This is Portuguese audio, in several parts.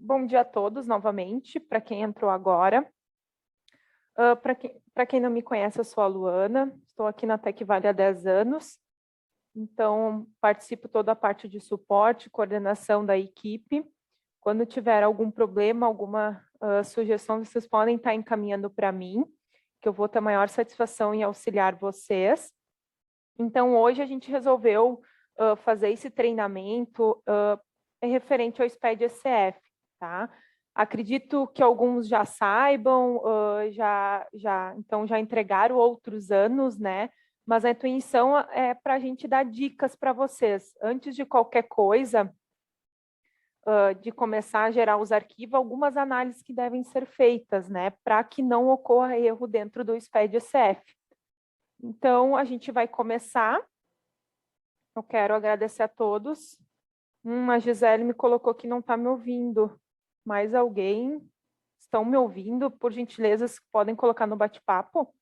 Bom dia a todos novamente, para quem entrou agora. Para quem não me conhece, eu sou a Luana, estou aqui na Tecvale há 10 anos, então participo toda a parte de suporte, coordenação da equipe. Quando tiver algum problema, alguma sugestão, vocês podem estar encaminhando para mim, que eu vou ter maior satisfação em auxiliar vocês. Então, hoje a gente resolveu fazer esse treinamento referente ao SPED-ECF, tá? Acredito que alguns já saibam, então já entregaram outros anos, né? Mas a intuição é para a gente dar dicas para vocês. Antes de qualquer coisa, de começar a gerar os arquivos, algumas análises que devem ser feitas, né? Para que não ocorra erro dentro do SPED-ECF. Então, a gente vai começar. Eu quero agradecer a todos. A Gisele me colocou que não está me ouvindo. Mais alguém? Estão me ouvindo? Por gentileza, podem colocar no bate-papo?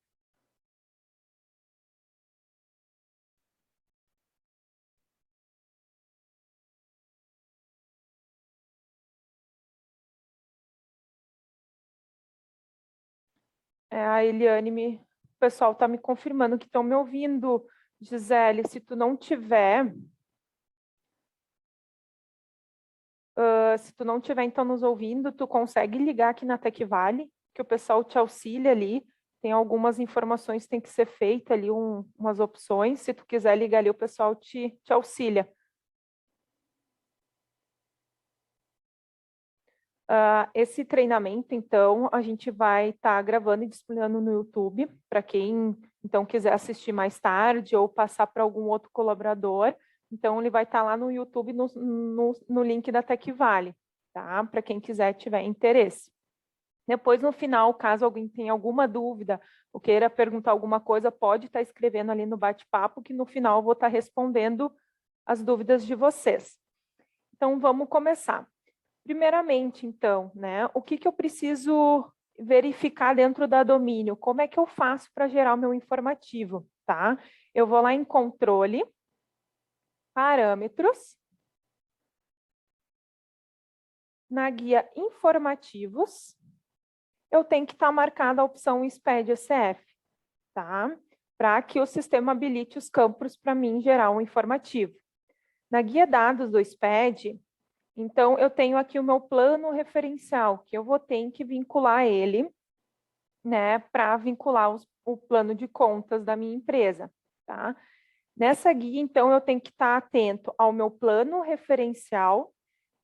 A Eliane, o pessoal está me confirmando que estão me ouvindo. Gisele, se tu não tiver, então nos ouvindo, tu consegue ligar aqui na Tecvale, que o pessoal te auxilia ali. Tem algumas informações que tem que ser feita ali, umas opções. Se tu quiser ligar ali, o pessoal te auxilia. Esse treinamento, então, a gente vai estar gravando e disponibilizando no YouTube, para quem, então, quiser assistir mais tarde ou passar para algum outro colaborador. Então, ele vai estar lá no YouTube, no link da Tecvale, tá? Para quem quiser, tiver interesse. Depois, no final, caso alguém tenha alguma dúvida ou queira perguntar alguma coisa, pode estar escrevendo ali no bate-papo, que no final eu vou estar respondendo as dúvidas de vocês. Então, vamos começar. Primeiramente, então, né, o que eu preciso verificar dentro da domínio? Como é que eu faço para gerar o meu informativo, tá? Eu vou lá em controle, parâmetros, na guia informativos, eu tenho que estar marcada a opção SPED-ECF, tá? Para que o sistema habilite os campos para mim gerar um informativo. Na guia dados do SPED, então, eu tenho aqui o meu plano referencial, que eu vou ter que vincular ele, né, para vincular o plano de contas da minha empresa, tá? Nessa guia, então, eu tenho que estar atento ao meu plano referencial.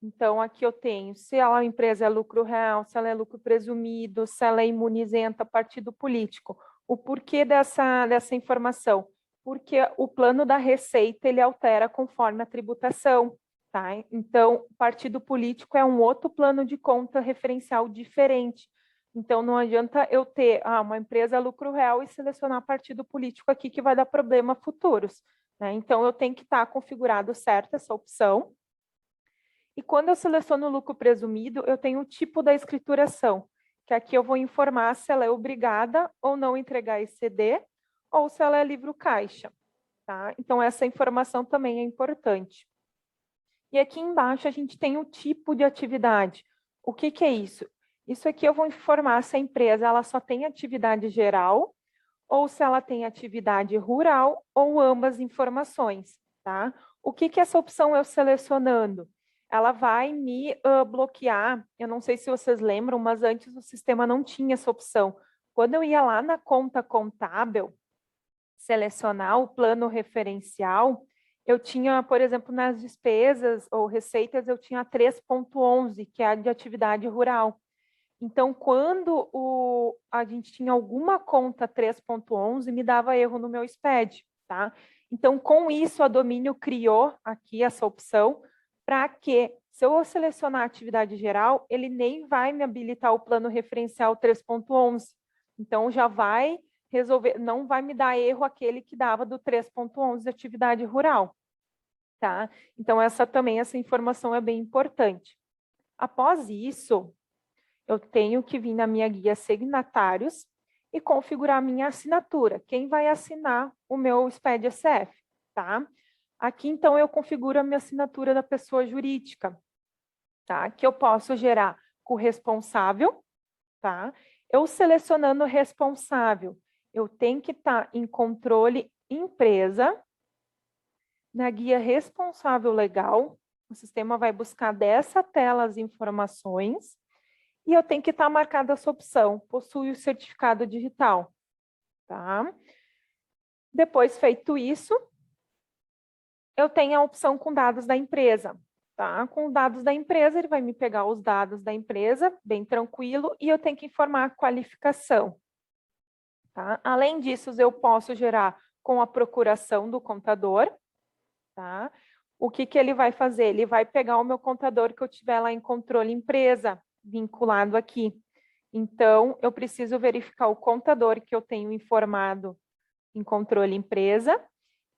Então, aqui eu tenho se a empresa é lucro real, se ela é lucro presumido, se ela é imunizenta, partido político. O porquê dessa informação? Porque o plano da receita, ele altera conforme a tributação, tá? Então, partido político é um outro plano de conta referencial diferente. Então, não adianta eu ter uma empresa lucro real e selecionar partido político aqui que vai dar problema futuros, né? Então, eu tenho que estar configurado certo essa opção. E quando eu seleciono o lucro presumido, eu tenho o tipo da escrituração, que aqui eu vou informar se ela é obrigada ou não entregar ECD, ou se ela é livro caixa, tá? Então, essa informação também é importante. E aqui embaixo a gente tem o tipo de atividade. O que é isso? Isso aqui eu vou informar se a empresa ela só tem atividade geral, ou se ela tem atividade rural, ou ambas informações, tá? O que essa opção eu selecionando? Ela vai me bloquear, eu não sei se vocês lembram, mas antes o sistema não tinha essa opção. Quando eu ia lá na conta contábil, selecionar o plano referencial, eu tinha, por exemplo, nas despesas ou receitas, eu tinha 3.11, que é a de atividade rural. Então, quando a gente tinha alguma conta 3.11, me dava erro no meu SPED, tá? Então, com isso, a Domínio criou aqui essa opção para que, se eu selecionar a atividade geral, ele nem vai me habilitar o plano referencial 3.11. Então, já vai resolver, não vai me dar erro aquele que dava do 3.11 de atividade rural, tá? Então, essa informação é bem importante. Após isso, eu tenho que vir na minha guia signatários e configurar a minha assinatura. Quem vai assinar o meu SPED-ECF, tá? Aqui, então, eu configuro a minha assinatura da pessoa jurídica, tá? Que eu posso gerar com o responsável, tá? Eu selecionando o responsável, eu tenho que estar em controle empresa, na guia responsável legal, o sistema vai buscar dessa tela as informações, e eu tenho que estar marcada essa opção, possui o certificado digital, tá? Depois feito isso, eu tenho a opção com dados da empresa, tá? Com dados da empresa, ele vai me pegar os dados da empresa, bem tranquilo, e eu tenho que informar a qualificação, tá? Além disso, eu posso gerar com a procuração do contador, tá? O que que ele vai fazer? Ele vai pegar o meu contador que eu tiver lá em controle empresa, vinculado aqui. Então, eu preciso verificar o contador que eu tenho informado em controle empresa,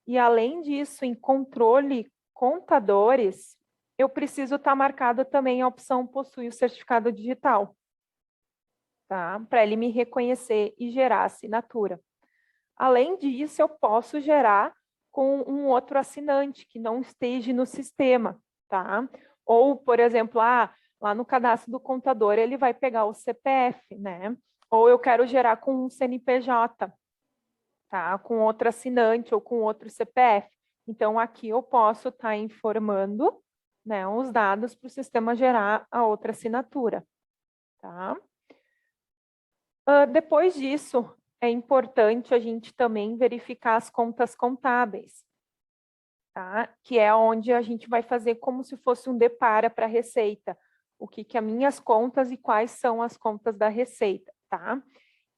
e além disso, em controle contadores, eu preciso estar marcado também a opção possui o certificado digital, tá? Para ele me reconhecer e gerar assinatura. Além disso, eu posso gerar com um outro assinante que não esteja no sistema, tá? Ou, por exemplo, lá no cadastro do contador, ele vai pegar o CPF, né? Ou eu quero gerar com um CNPJ, tá? Com outro assinante ou com outro CPF. Então, aqui eu posso estar informando, né, os dados para o sistema gerar a outra assinatura, tá? Depois disso, é importante a gente também verificar as contas contábeis, tá? Que é onde a gente vai fazer como se fosse um depara para a Receita. O que que as minhas contas e quais são as contas da Receita, tá?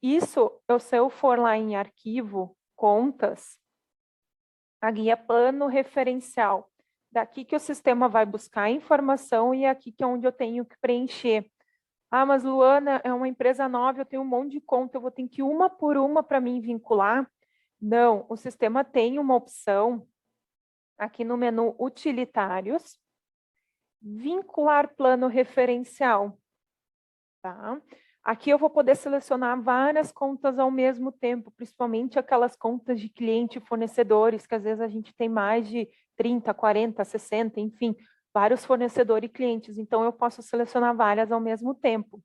Isso, se eu for lá em arquivo, contas, a guia plano referencial. Daqui que o sistema vai buscar a informação e aqui que é onde eu tenho que preencher. Mas Luana, é uma empresa nova, eu tenho um monte de conta, eu vou ter que ir uma por uma para mim vincular? Não, o sistema tem uma opção aqui no menu utilitários, vincular plano referencial, tá? Aqui eu vou poder selecionar várias contas ao mesmo tempo, principalmente aquelas contas de cliente e fornecedores, que às vezes a gente tem mais de 30, 40, 60, enfim, vários fornecedores e clientes, então eu posso selecionar várias ao mesmo tempo.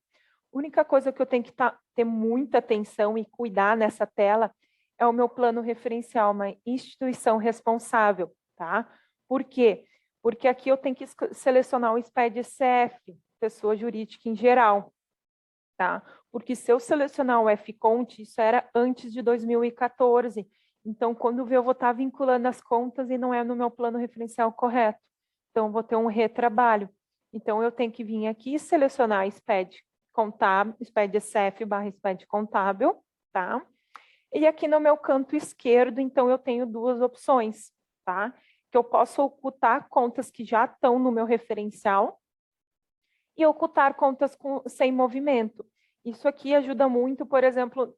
A única coisa que eu tenho que ter muita atenção e cuidar nessa tela é o meu plano referencial, uma instituição responsável, tá? Por quê? Porque aqui eu tenho que selecionar o SPED-CF, pessoa jurídica em geral, tá? Porque se eu selecionar o F-Conte, isso era antes de 2014, então quando eu vou estar vinculando as contas e não é no meu plano referencial correto, então eu vou ter um retrabalho. Então eu tenho que vir aqui e selecionar SPED contábil, SPED-CF / SPED contábil, tá? E aqui no meu canto esquerdo, então eu tenho duas opções, tá? Que eu posso ocultar contas que já estão no meu referencial e ocultar contas sem movimento. Isso aqui ajuda muito, por exemplo,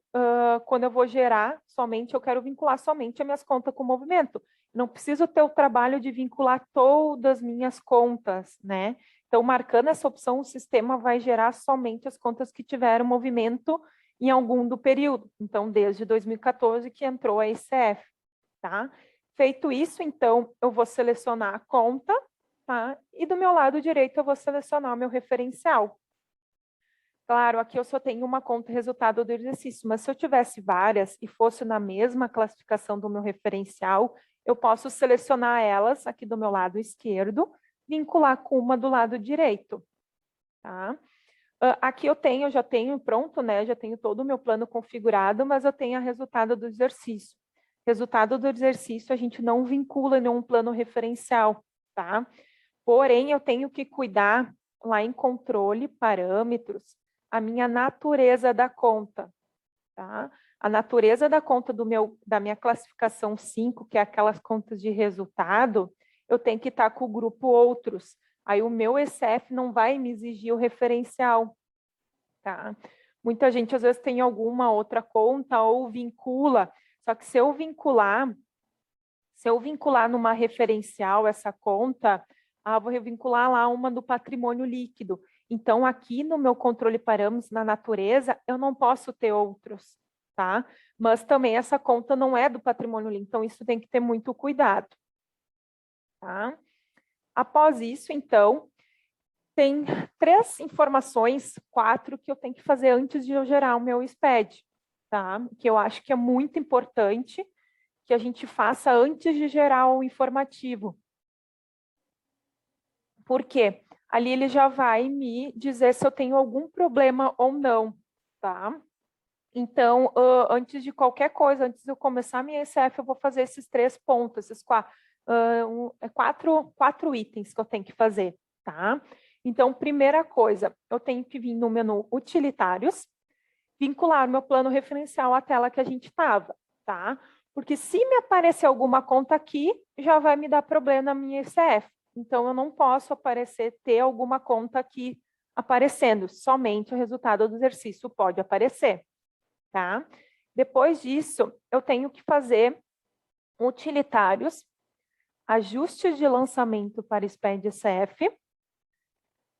quando eu vou gerar somente, eu quero vincular somente as minhas contas com movimento. Não preciso ter o trabalho de vincular todas as minhas contas, né? Então, marcando essa opção, o sistema vai gerar somente as contas que tiveram movimento em algum do período. Então, desde 2014 que entrou a ICF, tá? Feito isso, então, eu vou selecionar a conta, tá? E do meu lado direito eu vou selecionar o meu referencial. Claro, aqui eu só tenho uma conta resultado do exercício, mas se eu tivesse várias e fosse na mesma classificação do meu referencial, eu posso selecionar elas aqui do meu lado esquerdo, vincular com uma do lado direito, tá? Aqui eu já tenho pronto, né? Já tenho todo o meu plano configurado, mas eu tenho a resultado do exercício. Resultado do exercício a gente não vincula nenhum plano referencial, tá? Porém, eu tenho que cuidar lá em controle, parâmetros, a minha natureza da conta, tá? A natureza da conta da minha classificação 5, que é aquelas contas de resultado, eu tenho que estar com o grupo outros. Aí o meu ECF não vai me exigir o referencial, tá? Muita gente às vezes tem alguma outra conta ou vincula, só que se eu vincular numa referencial essa conta, vou revincular lá uma do patrimônio líquido. Então, aqui no meu controle parâmetros na natureza, eu não posso ter outros, tá? Mas também essa conta não é do patrimônio líquido, então isso tem que ter muito cuidado, tá? Após isso, então, Tem 3 informações, 4, que eu tenho que fazer antes de eu gerar o meu SPED, tá? Que eu acho que é muito importante que a gente faça antes de gerar o informativo. Por quê? Ali ele já vai me dizer se eu tenho algum problema ou não, tá? Então, antes de qualquer coisa, antes de eu começar a minha ECF, eu vou fazer esses 3 pontos, esses 4 itens que eu tenho que fazer, tá? Então, primeira coisa, eu tenho que vir no menu Utilitários, vincular meu plano referencial à tela que a gente estava, tá? Porque se me aparecer alguma conta aqui, já vai me dar problema na minha ECF. Então, eu não posso ter alguma conta aqui aparecendo, somente o resultado do exercício pode aparecer, tá? Depois disso, eu tenho que fazer utilitários, ajustes de lançamento para SPED ECF,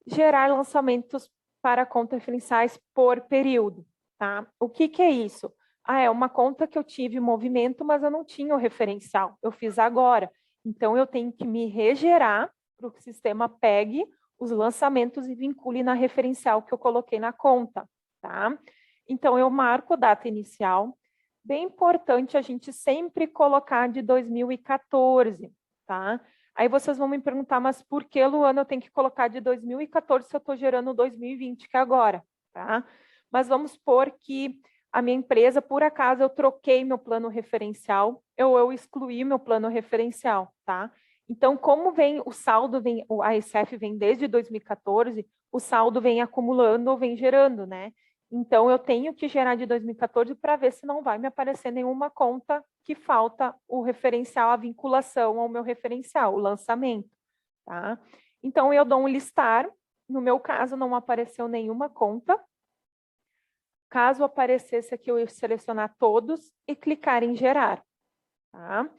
gerar lançamentos para contas referenciais por período, tá? O que é isso? É uma conta que eu tive movimento, mas eu não tinha o referencial, eu fiz agora. Então, eu tenho que me regerar para que o sistema pegue os lançamentos e vincule na referencial que eu coloquei na conta, tá? Então, eu marco data inicial. Bem importante a gente sempre colocar de 2014, tá? Aí vocês vão me perguntar, mas por que, Luana, eu tenho que colocar de 2014 se eu estou gerando 2020, que é agora, tá? Mas vamos supor que a minha empresa, por acaso, eu troquei meu plano referencial, eu excluí meu plano referencial, tá? Então, como vem o saldo, a ECF vem desde 2014, o saldo vem acumulando ou vem gerando, né? Então, eu tenho que gerar de 2014 para ver se não vai me aparecer nenhuma conta que falta o referencial, a vinculação ao meu referencial, o lançamento, tá? Então, eu dou um listar. No meu caso, não apareceu nenhuma conta. Caso aparecesse aqui, eu ia selecionar todos e clicar em gerar, tá?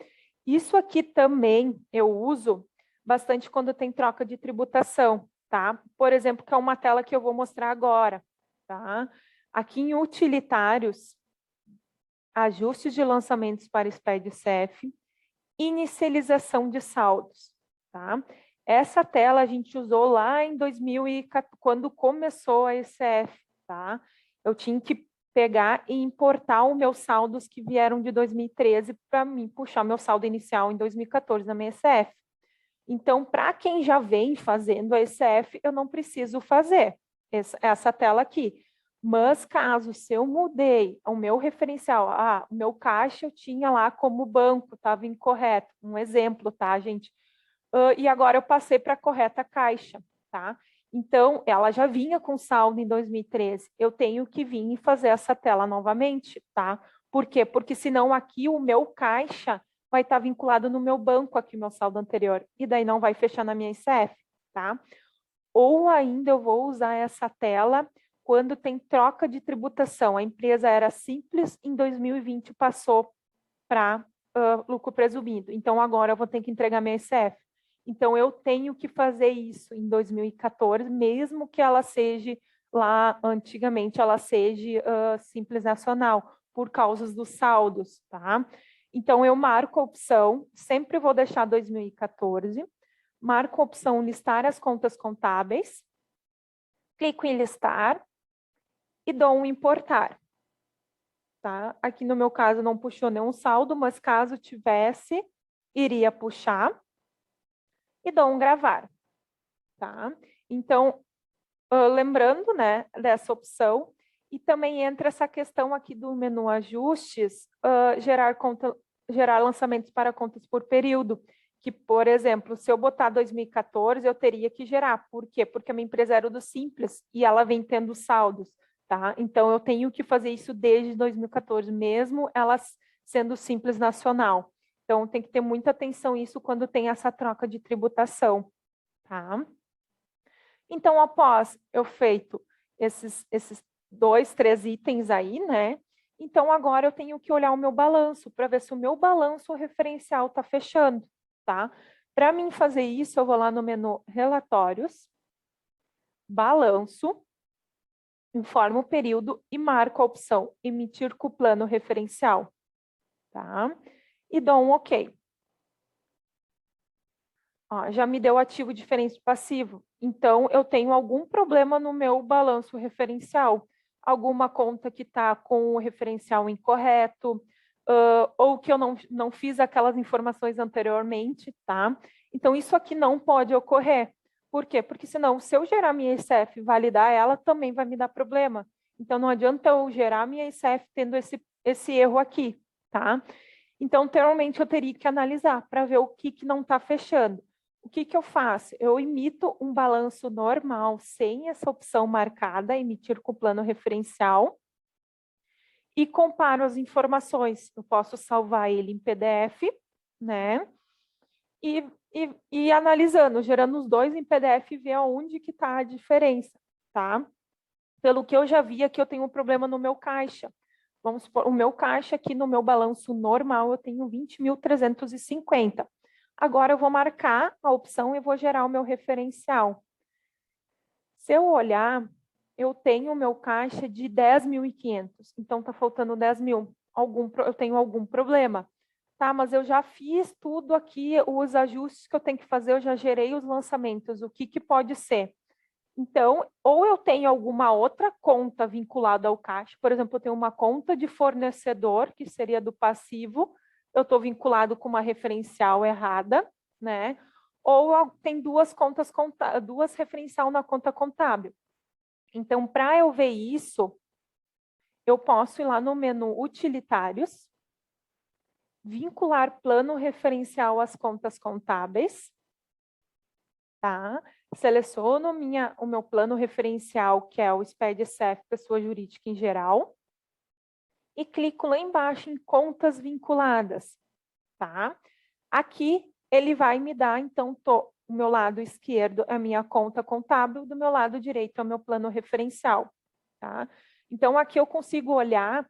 Isso aqui também eu uso bastante quando tem troca de tributação, tá? Por exemplo, que é uma tela que eu vou mostrar agora, tá? Aqui em utilitários, ajustes de lançamentos para SPED CF, inicialização de saldos, tá? Essa tela a gente usou lá em 2014, quando começou a ECF, tá? Eu tinha que pegar e importar os meus saldos que vieram de 2013 para mim puxar meu saldo inicial em 2014 na minha ECF. Então, para quem já vem fazendo a ECF, eu não preciso fazer essa tela aqui. Mas caso se eu mudei o meu referencial, o meu caixa eu tinha lá como banco, estava incorreto, um exemplo, tá, gente? E agora eu passei para a correta caixa, tá? Então, ela já vinha com saldo em 2013. Eu tenho que vir e fazer essa tela novamente, tá? Por quê? Porque senão aqui o meu caixa vai estar vinculado no meu banco aqui, meu saldo anterior, e daí não vai fechar na minha ICF, tá? Ou ainda eu vou usar essa tela quando tem troca de tributação. A empresa era simples, em 2020 passou para lucro presumido. Então, agora eu vou ter que entregar minha ICF. Então, eu tenho que fazer isso em 2014, mesmo que ela seja lá, antigamente, ela seja simples nacional, por causa dos saldos, tá? Então, eu marco a opção, sempre vou deixar 2014, marco a opção listar as contas contábeis, clico em listar e dou um importar. Tá? Aqui no meu caso não puxou nenhum saldo, mas caso tivesse, iria puxar e dou um gravar, tá? Então, lembrando, né, dessa opção, e também entra essa questão aqui do menu ajustes, gerar lançamentos para contas por período, que, por exemplo, se eu botar 2014, eu teria que gerar. Por quê? Porque a minha empresa era do Simples e ela vem tendo saldos. Tá? Então, eu tenho que fazer isso desde 2014, mesmo ela sendo Simples nacional. Então, tem que ter muita atenção isso quando tem essa troca de tributação. Tá? Então, após eu feito esses 2, 3 itens aí, né? Então, agora eu tenho que olhar o meu balanço para ver se o meu balanço referencial está fechando, tá? Para mim fazer isso, eu vou lá no menu Relatórios, Balanço, informo o período e marco a opção emitir com o plano referencial, tá? E dou um OK. Ó, já me deu ativo diferente de passivo. Então, eu tenho algum problema no meu balanço referencial. Alguma conta que está com o referencial incorreto, ou que eu não fiz aquelas informações anteriormente, tá? Então, isso aqui não pode ocorrer. Por quê? Porque senão, se eu gerar minha ICF e validar ela, também vai me dar problema. Então, não adianta eu gerar minha ICF tendo esse erro aqui, tá? Então, anteriormente, eu teria que analisar para ver o que não está fechando. O que eu faço? Eu imito um balanço normal, sem essa opção marcada, emitir com plano referencial, e comparo as informações. Eu posso salvar ele em PDF, né? E analisando, gerando os dois em PDF e ver aonde que está a diferença, tá? Pelo que eu já vi aqui, eu tenho um problema no meu caixa. Vamos supor, o meu caixa aqui no meu balanço normal, eu tenho 20.350. Agora eu vou marcar a opção e vou gerar o meu referencial. Se eu olhar, eu tenho o meu caixa de 10.500. Então, está faltando 10 mil. Eu tenho algum problema. Tá, mas eu já fiz tudo aqui, os ajustes que eu tenho que fazer, eu já gerei os lançamentos. O que pode ser? Então, ou eu tenho alguma outra conta vinculada ao caixa, por exemplo, eu tenho uma conta de fornecedor, que seria do passivo, eu estou vinculado com uma referencial errada, né? Ou tem duas referencial na conta contábil. Então, para eu ver isso, eu posso ir lá no menu Utilitários, vincular plano referencial às contas contábeis, tá? Seleciono o meu plano referencial, que é o SPED-CEF, pessoa jurídica em geral, e clico lá embaixo em contas vinculadas, tá? Aqui ele vai me dar, então, o meu lado esquerdo é a minha conta contábil, do meu lado direito é o meu plano referencial, tá? Então, aqui eu consigo olhar,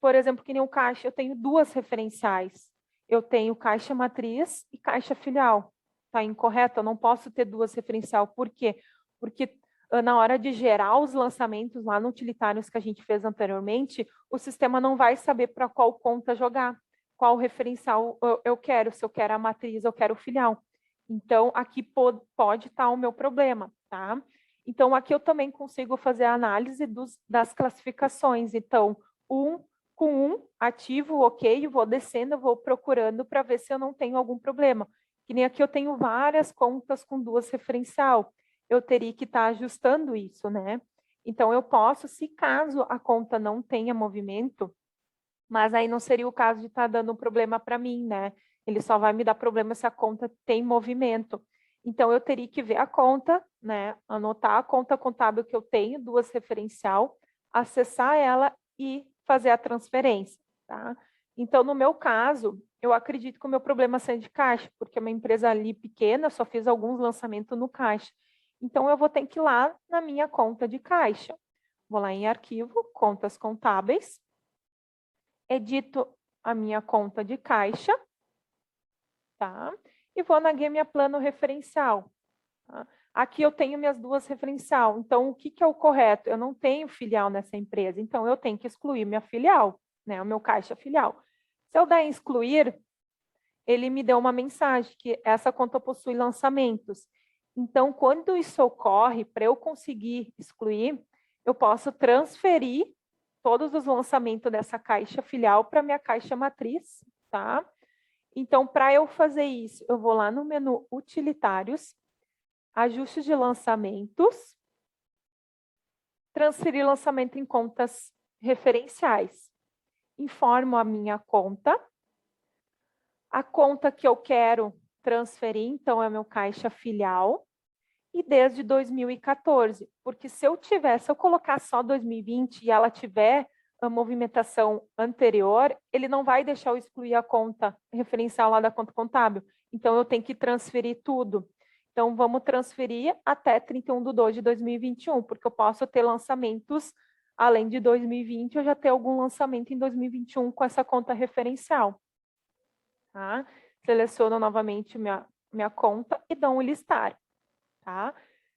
por exemplo, que nem o caixa, eu tenho duas referenciais. Eu tenho caixa matriz e caixa filial. Está incorreto? Eu não posso ter duas referencial. Por quê? Porque na hora de gerar os lançamentos lá no utilitários que a gente fez anteriormente, o sistema não vai saber para qual conta jogar, qual referencial eu quero, se eu quero a matriz, eu quero o filial. Então, aqui pode estar o meu problema, tá? Então, aqui eu também consigo fazer a análise das classificações. Então, com um ativo, ok, vou descendo, vou procurando para ver se eu não tenho algum problema. Que nem aqui eu tenho várias contas com duas referencial. Eu teria que estar ajustando isso, né? Então, eu posso, se caso a conta não tenha movimento, mas aí não seria o caso de estar dando um problema para mim, né? Ele só vai me dar problema se a conta tem movimento. Então, eu teria que ver a conta, né? Anotar a conta contábil que eu tenho, duas referencial, acessar ela e fazer a transferência, tá? Então, no meu caso, eu acredito que o meu problema seja de caixa, porque é uma empresa ali pequena, só fiz alguns lançamentos no caixa. Então, eu vou ter que ir lá na minha conta de caixa. Vou lá em arquivo, contas contábeis, edito a minha conta de caixa, tá? E vou na minha plano referencial. Tá? Aqui eu tenho minhas duas referencial. Então, o que é o correto? Eu não tenho filial nessa empresa, então eu tenho que excluir minha filial, né? O meu caixa filial. Se eu der em excluir, ele me deu uma mensagem que essa conta possui lançamentos. Então, quando isso ocorre, para eu conseguir excluir, eu posso transferir todos os lançamentos dessa caixa filial para minha caixa matriz, tá? Então, para eu fazer isso, eu vou lá no menu Utilitários, Ajustes de Lançamentos, Transferir lançamento em contas referenciais. Informo a minha conta, a conta que eu quero transferir, então, é meu caixa filial, e desde 2014, porque se eu colocar só 2020 e ela tiver a movimentação anterior, ele não vai deixar eu excluir a conta referencial lá da conta contábil. Então, eu tenho que transferir tudo. Então, vamos transferir até 31/2/2021, porque eu posso ter lançamentos, além de 2020, eu já ter algum lançamento em 2021 com essa conta referencial. Tá? Seleciono novamente minha conta e dou um listar. Tá?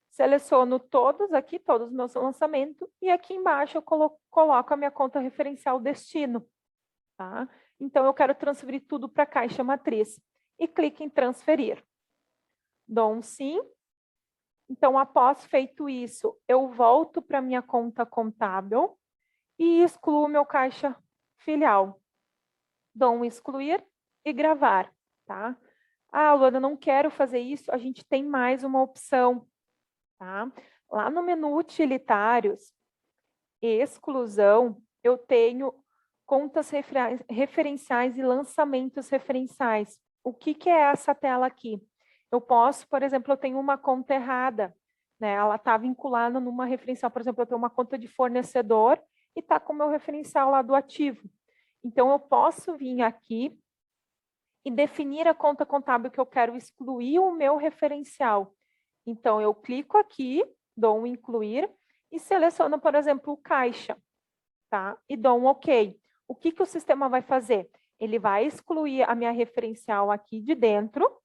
Seleciono todos aqui, todos os meus lançamentos, e aqui embaixo eu coloco a minha conta referencial destino. Tá? Então, eu quero transferir tudo para a caixa matriz. E clique em transferir. dou um sim. Então, após feito isso, eu volto para minha conta contábil e excluo meu caixa filial. Dou um excluir e gravar, tá? Ah, Luana, não quero fazer isso. A gente tem mais uma opção, tá? Lá no menu utilitários, exclusão, eu tenho contas referenciais e lançamentos referenciais. O que é essa tela aqui? Eu posso, por exemplo, eu tenho uma conta errada, né? Ela está vinculada numa referencial, por exemplo, eu tenho uma conta de fornecedor e está com o meu referencial lá do ativo. Então, eu posso vir aqui e definir a conta contábil que eu quero excluir o meu referencial. Então, eu clico aqui, dou um incluir e seleciono, por exemplo, o caixa, tá? E dou um OK. O que o sistema vai fazer? Ele vai excluir a minha referencial aqui de dentro,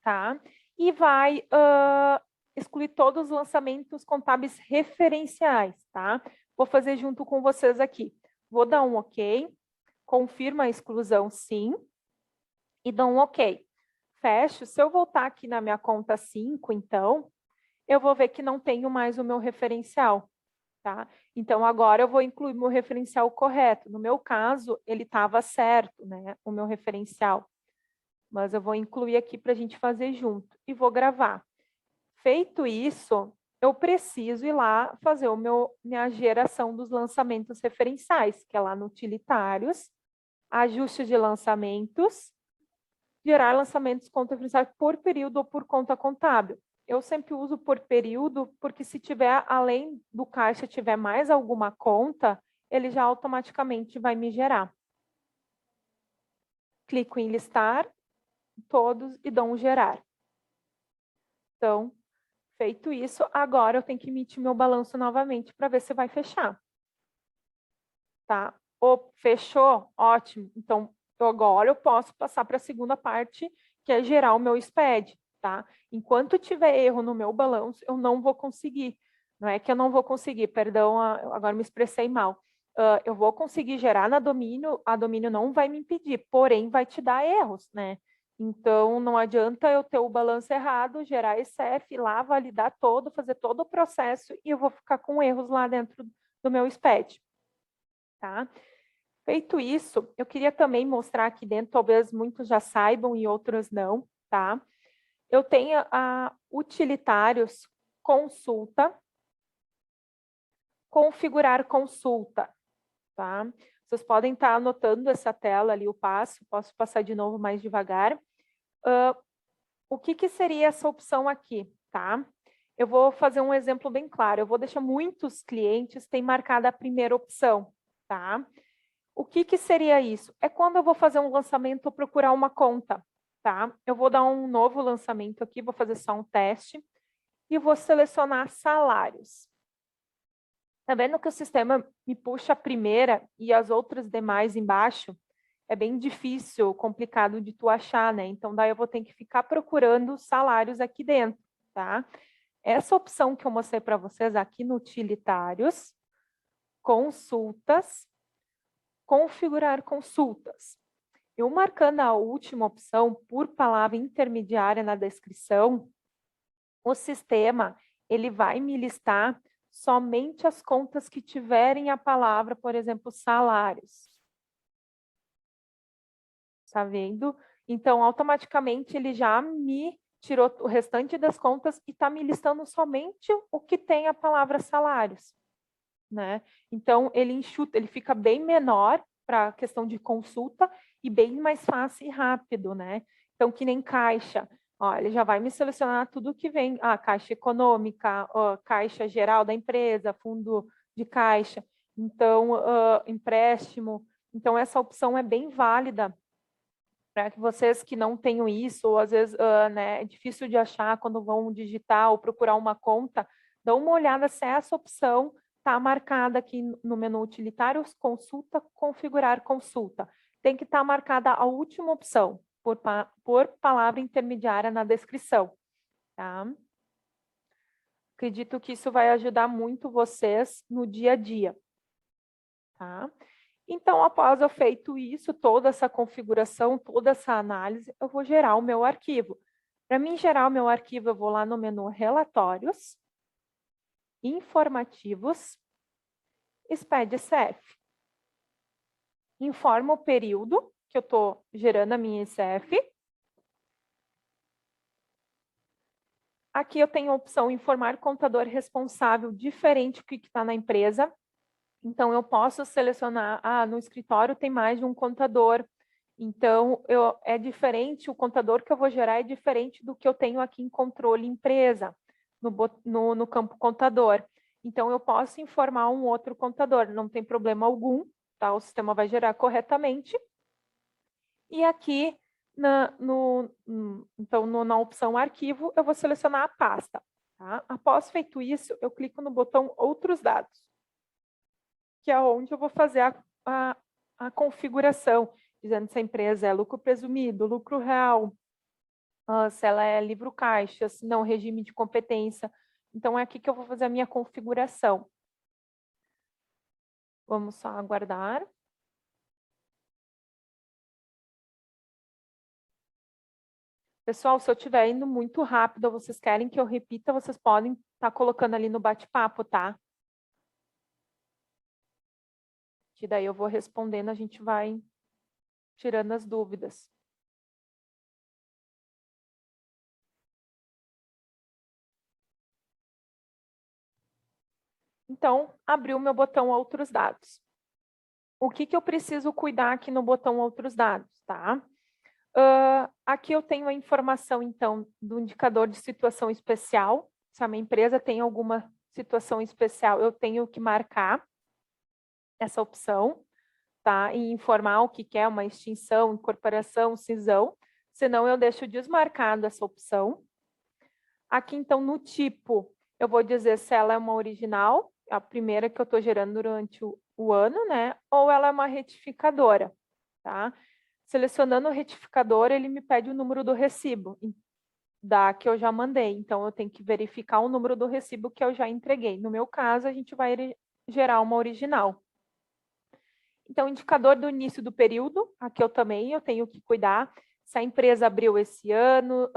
tá? E vai excluir todos os lançamentos contábeis referenciais, tá? Vou fazer junto com vocês aqui. Vou dar um OK, confirma a exclusão sim, e dou um OK. Fecho. Se eu voltar aqui na minha conta 5, então, eu vou ver que não tenho mais o meu referencial, tá? Então, agora eu vou incluir meu referencial correto. No meu caso, ele estava certo, né? O meu referencial. Mas eu vou incluir aqui para a gente fazer junto. E vou gravar. Feito isso, eu preciso ir lá fazer minha geração dos lançamentos referenciais, que é lá no utilitários, ajuste de lançamentos, gerar lançamentos conta referenciais por período ou por conta contábil. Eu sempre uso por período, porque se tiver, além do caixa, tiver mais alguma conta, ele já automaticamente vai me gerar. Clico em listar todos e dou um gerar. Então, feito isso, agora eu tenho que emitir meu balanço novamente para ver se vai fechar. Tá? Fechou? Ótimo. Então, agora eu posso passar para a segunda parte, que é gerar o meu SPED, tá? Enquanto tiver erro no meu balanço, eu não vou conseguir. Não é que eu não vou conseguir, perdão, agora me expressei mal. Eu vou conseguir gerar na domínio, a domínio não vai me impedir, porém vai te dar erros, né? Então, não adianta eu ter o balanço errado, gerar SF, lá, validar todo, fazer todo o processo e eu vou ficar com erros lá dentro do meu SPED, tá? Feito isso, eu queria também mostrar aqui dentro, talvez muitos já saibam e outros não, tá? Eu tenho a utilitários consulta, configurar consulta, tá? Vocês podem estar anotando essa tela ali, o passo, posso passar de novo mais devagar. O que seria essa opção aqui, tá? Eu vou fazer um exemplo bem claro, eu vou deixar muitos clientes têm marcada a primeira opção, tá? O que seria isso? É quando eu vou fazer um lançamento ou procurar uma conta, tá? Eu vou dar um novo lançamento aqui, vou fazer só um teste e vou selecionar salários. Tá vendo que o sistema me puxa a primeira e as outras demais embaixo? É bem difícil, complicado de tu achar, né? Então, daí eu vou ter que ficar procurando salários aqui dentro, tá? Essa opção que eu mostrei para vocês aqui no utilitários, consultas, configurar consultas. Eu marcando a última opção por palavra intermediária na descrição, o sistema ele vai me listar somente as contas que tiverem a palavra, por exemplo, salários. Tá vendo? Então, automaticamente ele já me tirou o restante das contas e está me listando somente o que tem a palavra salários, né? Então, ele enxuta, ele fica bem menor para a questão de consulta e bem mais fácil e rápido, né? Então, que nem caixa, ó, ele já vai me selecionar tudo que vem, caixa econômica, caixa geral da empresa, fundo de caixa, então, empréstimo. Então, essa opção é bem válida para que vocês que não tenham isso, ou às vezes né, é difícil de achar quando vão digitar ou procurar uma conta, dão uma olhada se essa opção está marcada aqui no menu utilitários, consulta, configurar consulta. Tem que estar marcada a última opção, por palavra intermediária na descrição, tá? Acredito que isso vai ajudar muito vocês no dia a dia, tá? Então, após eu feito isso, toda essa configuração, toda essa análise, eu vou gerar o meu arquivo. Para mim gerar o meu arquivo, eu vou lá no menu Relatórios, Informativos, SPED ECF. Informa o período que eu estou gerando a minha ECF. Aqui eu tenho a opção informar contador responsável, diferente do que está na empresa. Então, eu posso selecionar, no escritório tem mais de um contador. Então, é diferente, o contador que eu vou gerar é diferente do que eu tenho aqui em controle empresa, no campo contador. Então, eu posso informar um outro contador, não tem problema algum, tá? O sistema vai gerar corretamente. E aqui, então, na opção arquivo, eu vou selecionar a pasta. Tá? Após feito isso, eu clico no botão outros dados, que é onde eu vou fazer a configuração, dizendo se a empresa é lucro presumido, lucro real, se ela é livro caixa, se não, regime de competência. Então, é aqui que eu vou fazer a minha configuração. Vamos só aguardar. Pessoal, se eu estiver indo muito rápido, ou vocês querem que eu repita, vocês podem estar colocando ali no bate-papo, tá? Que daí eu vou respondendo, a gente vai tirando as dúvidas. Então, abriu o meu botão Outros Dados. O que eu preciso cuidar aqui no botão Outros Dados, tá? Aqui eu tenho a informação, então, do indicador de situação especial. Se a minha empresa tem alguma situação especial, eu tenho que marcar essa opção, tá? E informar o que é uma extinção, incorporação, cisão. Senão, eu deixo desmarcado essa opção. Aqui, então, no tipo, eu vou dizer se ela é uma original, a primeira que eu estou gerando durante o ano, né? Ou ela é uma retificadora, tá? Selecionando o retificador, ele me pede o número do recibo da que eu já mandei. Então, eu tenho que verificar o número do recibo que eu já entreguei. No meu caso, a gente vai gerar uma original. Então, indicador do início do período, aqui eu tenho que cuidar. Se a empresa abriu esse ano,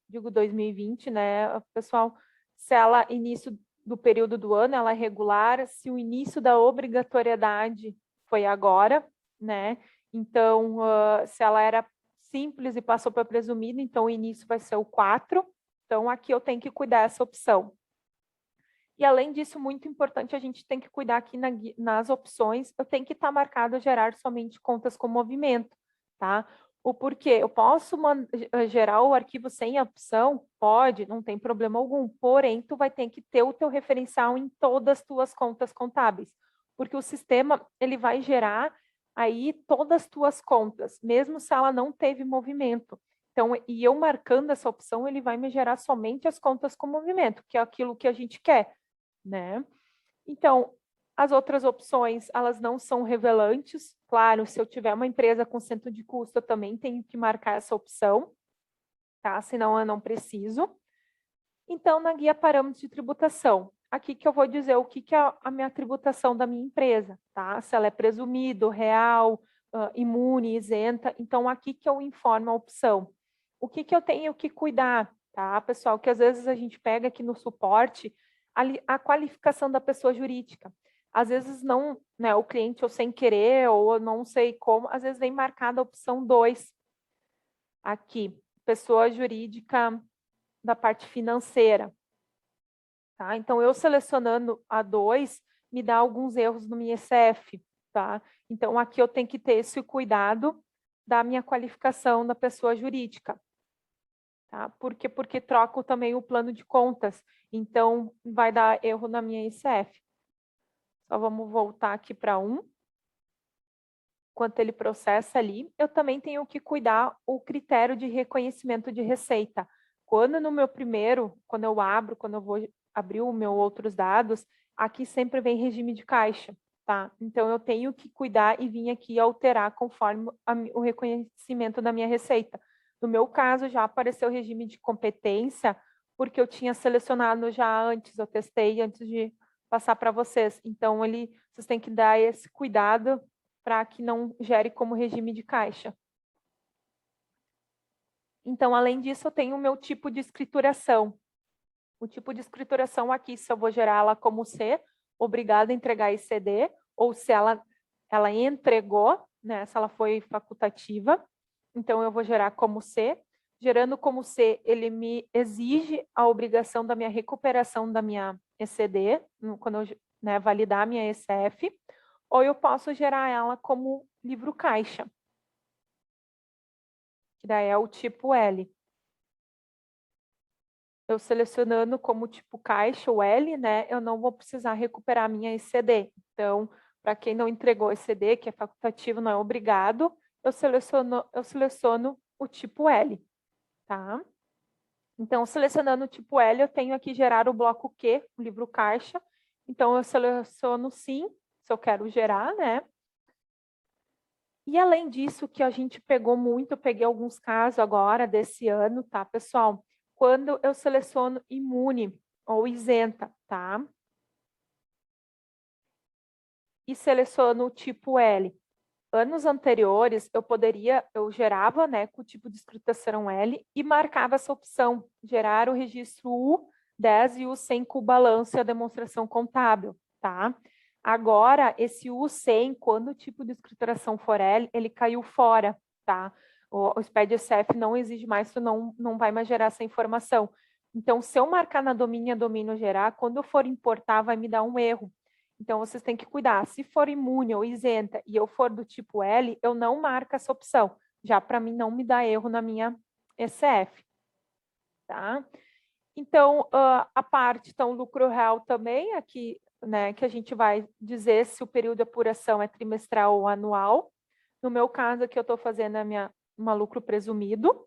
digo 2020, né, pessoal? Se ela, início do período do ano, ela é regular, se o início da obrigatoriedade foi agora, né? Então, se ela era simples e passou para presumida, então o início vai ser o 4. Então, aqui eu tenho que cuidar dessa opção. E, além disso, muito importante, a gente tem que cuidar aqui nas opções, eu tenho que estar marcado gerar somente contas com movimento, tá? O porquê? Eu posso gerar o arquivo sem a opção? Pode, não tem problema algum. Porém, tu vai ter que ter o teu referencial em todas as tuas contas contábeis, porque o sistema, ele vai gerar aí todas as tuas contas, mesmo se ela não teve movimento. Então, e eu marcando essa opção, ele vai me gerar somente as contas com movimento, que é aquilo que a gente quer, né? Então, as outras opções, elas não são revelantes. Claro, se eu tiver uma empresa com centro de custo, eu também tenho que marcar essa opção, tá? Senão eu não preciso. Então, na guia parâmetros de tributação, aqui que eu vou dizer o que é a minha tributação da minha empresa, tá? Se ela é presumido, real, imune, isenta. Então, aqui que eu informo a opção. O que eu tenho que cuidar, tá, pessoal? Que às vezes a gente pega aqui no suporte a qualificação da pessoa jurídica. Às vezes não, né, o cliente ou sem querer, ou eu não sei como, às vezes vem marcada a opção 2. Aqui, pessoa jurídica da parte financeira. Tá? Então, eu selecionando a 2, me dá alguns erros no meu ISF. Tá? Então, aqui eu tenho que ter esse cuidado da minha qualificação da pessoa jurídica. Tá? Porque troco também o plano de contas. Então, vai dar erro na minha ICF. Só vamos voltar aqui para 1. Enquanto ele processa ali, eu também tenho que cuidar o critério de reconhecimento de receita. Quando no meu primeiro, quando eu vou abrir o meu outros dados, aqui sempre vem regime de caixa, tá? Então, eu tenho que cuidar e vir aqui alterar conforme o reconhecimento da minha receita. No meu caso, já apareceu o regime de competência, porque eu tinha selecionado já antes, eu testei antes de passar para vocês. Então, vocês têm que dar esse cuidado para que não gere como regime de caixa. Então, além disso, eu tenho o meu tipo de escrituração. O tipo de escrituração aqui, se eu vou gerar ela como C, obrigada a entregar esse D, ou se ela entregou, né, se ela foi facultativa, então eu vou gerar como C. Gerando como C, ele me exige a obrigação da minha recuperação da minha ECD, quando eu, né, validar a minha ECF, ou eu posso gerar ela como livro caixa, que daí é o tipo L. Eu selecionando como tipo caixa, o L, né, eu não vou precisar recuperar a minha ECD. Então, para quem não entregou ECD, que é facultativo, não é obrigado, eu seleciono o tipo L, tá? Então, selecionando o tipo L, eu tenho aqui gerar o bloco Q, o livro caixa. Então, eu seleciono sim, se eu quero gerar, né? E além disso, que a gente pegou muito, eu peguei alguns casos agora desse ano, tá, pessoal? Quando eu seleciono imune ou isenta, tá? E seleciono o tipo L. Anos anteriores, eu gerava, né, com o tipo de escrituração L e marcava essa opção, gerar o registro U10 e U100 com o balanço e a demonstração contábil, tá? Agora, esse U100, quando o tipo de escrituração for L, ele caiu fora, tá? O SPED-SF não exige mais, tu não vai mais gerar essa informação. Então, se eu marcar na domínio gerar, quando eu for importar, vai me dar um erro. Então, vocês têm que cuidar. Se for imune ou isenta e eu for do tipo L, eu não marco essa opção. Já para mim não me dá erro na minha ECF. Tá? Então, a parte, então, lucro real também, aqui, né, que a gente vai dizer se o período de apuração é trimestral ou anual. No meu caso aqui, eu estou fazendo uma lucro presumido.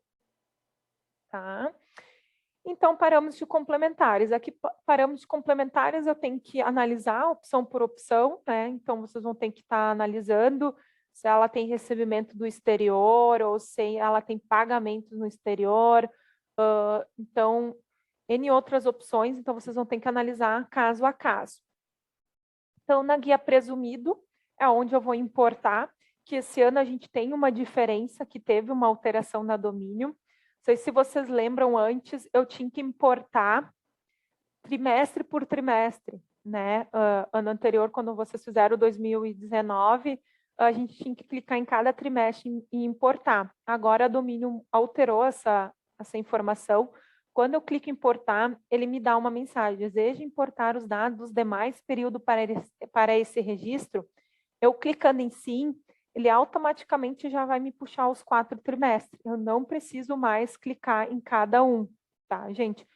Tá? Então, parâmetros de complementares. Aqui, parâmetros de complementares, eu tenho que analisar opção por opção, né? Então, vocês vão ter que estar analisando se ela tem recebimento do exterior ou se ela tem pagamentos no exterior. Então, N outras opções, então vocês vão ter que analisar caso a caso. Então, na guia presumido, é onde eu vou importar, que esse ano a gente tem uma diferença, que teve uma alteração na domínio. Não sei se vocês lembram, antes eu tinha que importar trimestre por trimestre, né? Ano anterior, quando vocês fizeram 2019, a gente tinha que clicar em cada trimestre e importar. Agora a domínio alterou essa informação. Quando eu clico em importar, ele me dá uma mensagem: deseja importar os dados dos demais períodos para esse registro? Eu clicando em sim, ele automaticamente já vai me puxar os 4 trimestres. Eu não preciso mais clicar em cada um, tá, gente?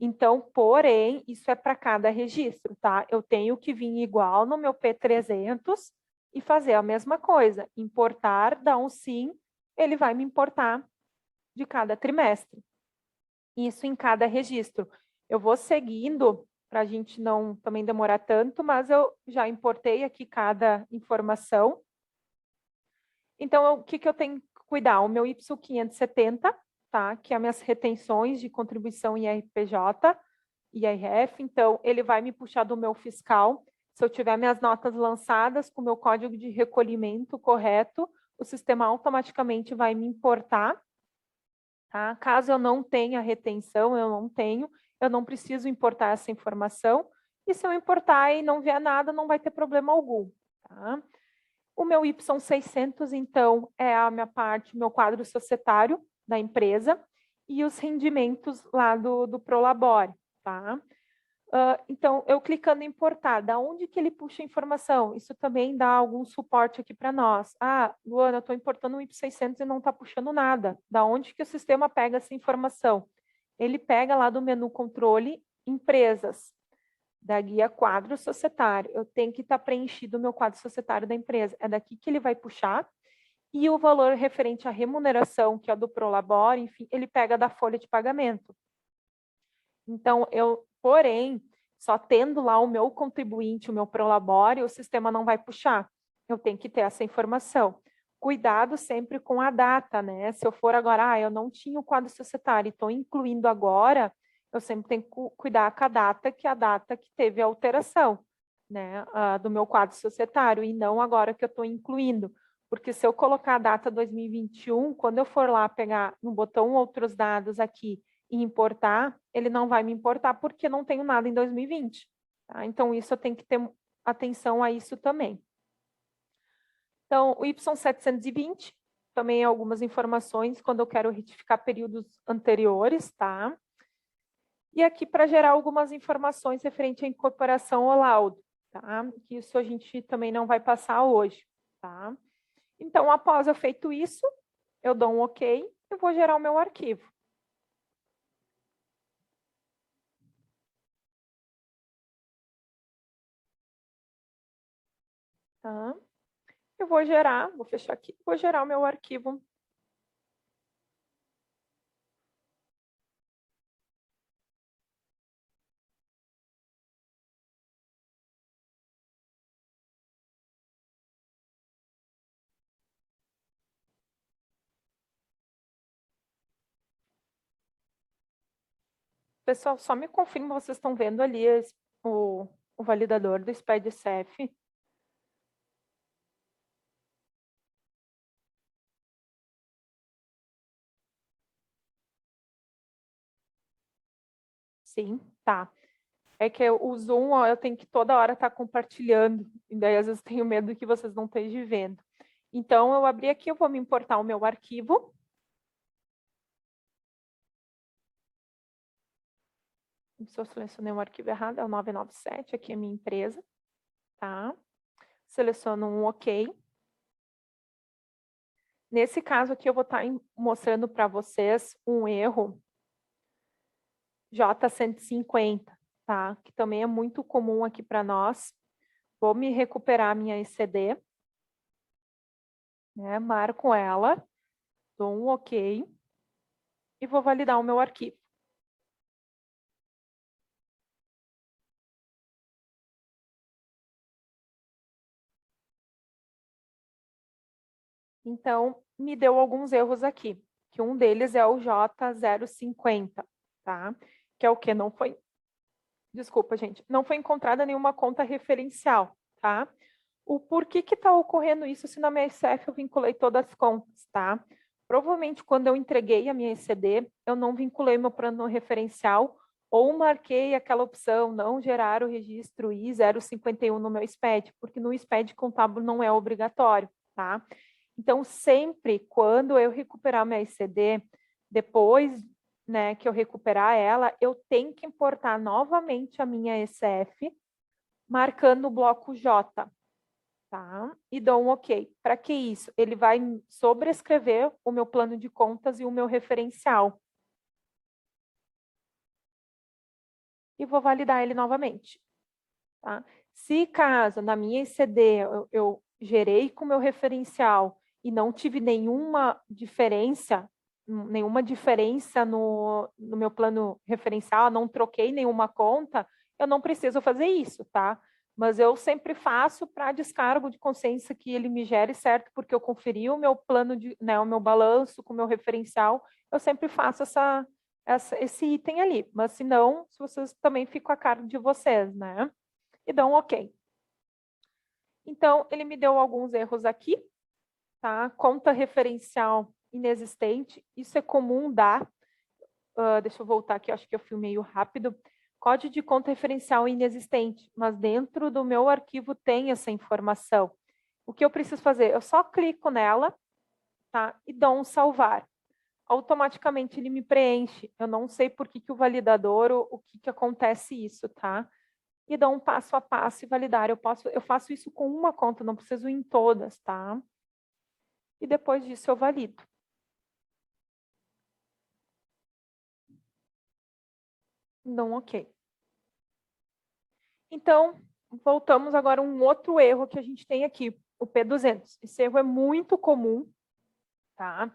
Então, porém, isso é para cada registro, tá? Eu tenho que vir igual no meu P300 e fazer a mesma coisa. Importar, dar um sim, ele vai me importar de cada trimestre. Isso em cada registro. Eu vou seguindo para a gente não também demorar tanto, mas eu já importei aqui cada informação. Então, o que eu tenho que cuidar? O meu YPSU 570, tá? Que é as minhas retenções de contribuição IRPJ, IRF. Então, ele vai me puxar do meu fiscal. Se eu tiver minhas notas lançadas com o meu código de recolhimento correto, o sistema automaticamente vai me importar. Tá? Caso eu não tenha retenção, eu não preciso importar essa informação. E se eu importar e não vier nada, não vai ter problema algum. Tá? O meu Y600, então, é a minha parte, meu quadro societário da empresa e os rendimentos lá do Prolabore, tá? Então, eu clicando em importar, da onde que ele puxa a informação? Isso também dá algum suporte aqui para nós. Ah, Luana, eu estou importando um Y600 e não está puxando nada. Da onde que o sistema pega essa informação? Ele pega lá do menu controle, empresas, da guia quadro societário. Eu tenho que estar preenchido o meu quadro societário da empresa. É daqui que ele vai puxar. E o valor referente à remuneração, que é do Prolabore, enfim, ele pega da folha de pagamento. Então, porém, só tendo lá o meu contribuinte, o meu Prolabore, o sistema não vai puxar. Eu tenho que ter essa informação. Cuidado sempre com a data, né? Se eu for agora, eu não tinha o quadro societário, estou incluindo agora, eu sempre tenho que cuidar com a data, que é a data que teve a alteração, né? Do meu quadro societário, e não agora que eu estou incluindo. Porque se eu colocar a data 2021, quando eu for lá pegar no botão outros dados aqui e importar, ele não vai me importar porque não tenho nada em 2020. Tá? Então, isso eu tenho que ter atenção a isso também. Então, o Y720 também algumas informações quando eu quero retificar períodos anteriores, tá? E aqui para gerar algumas informações referente à incorporação ao laudo, tá? Que isso a gente também não vai passar hoje, tá? Então, após eu feito isso, eu dou um OK e vou gerar o meu arquivo. Tá? Eu vou gerar, vou fechar aqui, vou gerar o meu arquivo. Pessoal, só me confirma, vocês estão vendo ali o validador do SPED-CF? Sim, tá. É que o Zoom, ó, eu tenho que toda hora estar compartilhando, e daí às vezes tenho medo que vocês não estejam vendo. Então, eu abri aqui, eu vou me importar o meu arquivo. Se eu selecionei um arquivo errado, é o 997, aqui é a minha empresa, tá? Seleciono um OK. Nesse caso aqui, eu vou estar mostrando para vocês um erro J150, tá? Que também é muito comum aqui para nós. Vou me recuperar a minha ECD, né? Marco ela, dou um OK e vou validar o meu arquivo. Então, me deu alguns erros aqui, que um deles é o J050, tá? Que é o que não foi... Desculpa, gente. Não foi encontrada nenhuma conta referencial, tá? O porquê que está ocorrendo isso se na minha SF eu vinculei todas as contas, tá? Provavelmente quando eu entreguei a minha ECD, eu não vinculei meu plano referencial ou marquei aquela opção não gerar o registro I051 no meu SPED, porque no SPED contábil não é obrigatório, tá? Então, sempre quando eu recuperar minha ECD, depois, né, que eu recuperar ela, eu tenho que importar novamente a minha ECF, marcando o bloco J, tá? E dou um OK. Para que isso? Ele vai sobrescrever o meu plano de contas e o meu referencial. E vou validar ele novamente, tá? Se caso na minha ECD eu gerei com o meu referencial e não tive nenhuma diferença no meu plano referencial, não troquei nenhuma conta, eu não preciso fazer isso, tá? Mas eu sempre faço para descargo de consciência que ele me gere certo, porque eu conferi o meu plano de, né, o meu balanço com o meu referencial, eu sempre faço esse item ali. Mas se não, se vocês também ficam a cargo de vocês, né? E dão um OK. Então, ele me deu alguns erros aqui, tá? Conta referencial inexistente, isso é comum dar. Deixa eu voltar aqui, acho que eu fui meio rápido. Código de conta referencial inexistente, mas dentro do meu arquivo tem essa informação. O que eu preciso fazer? Eu só clico nela, tá? E dou um salvar. Automaticamente ele me preenche. Eu não sei por que o validador, o que acontece isso, tá? E dou um passo a passo e validar. Eu faço isso com uma conta, não preciso em todas, tá? E depois disso eu valido. Dou um OK. Então, voltamos agora a um outro erro que a gente tem aqui, o P200. Esse erro é muito comum, tá?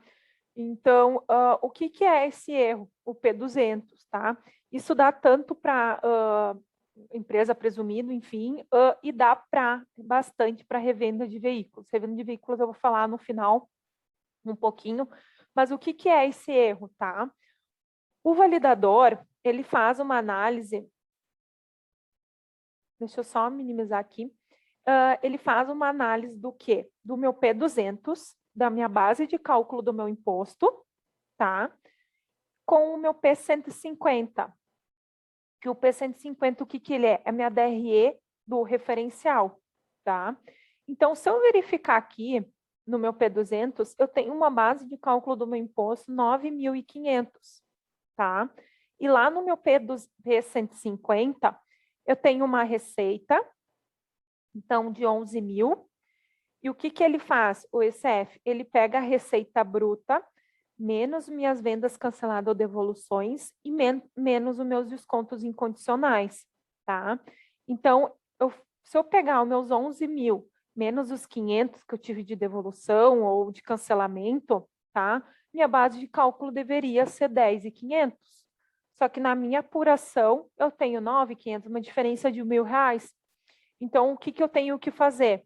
Então, o que é esse erro? O P200, tá? Isso dá tanto para empresa presumida, enfim, e dá bastante para revenda de veículos. Revenda de veículos eu vou falar no final um pouquinho, mas o que é esse erro, tá? O validador, ele faz uma análise, deixa eu só minimizar aqui, ele faz uma análise do quê? Do meu P200, da minha base de cálculo do meu imposto, tá? Com o meu P150. Que o P150, o que que ele é? É a minha DRE do referencial, tá? Então, se eu verificar aqui no meu P200, eu tenho uma base de cálculo do meu imposto 9.500, tá? E lá no meu P150, eu tenho uma receita, então, de 11 mil. E o que que ele faz, o ECF? Ele pega a receita bruta, menos minhas vendas canceladas ou devoluções e menos os meus descontos incondicionais, tá? Então, se eu pegar os meus 11 mil, menos os 500 que eu tive de devolução ou de cancelamento, tá? Minha base de cálculo deveria ser 10.500. Só que na minha apuração, eu tenho 9.500, uma diferença de R$ 1.000. Então, o que que eu tenho que fazer?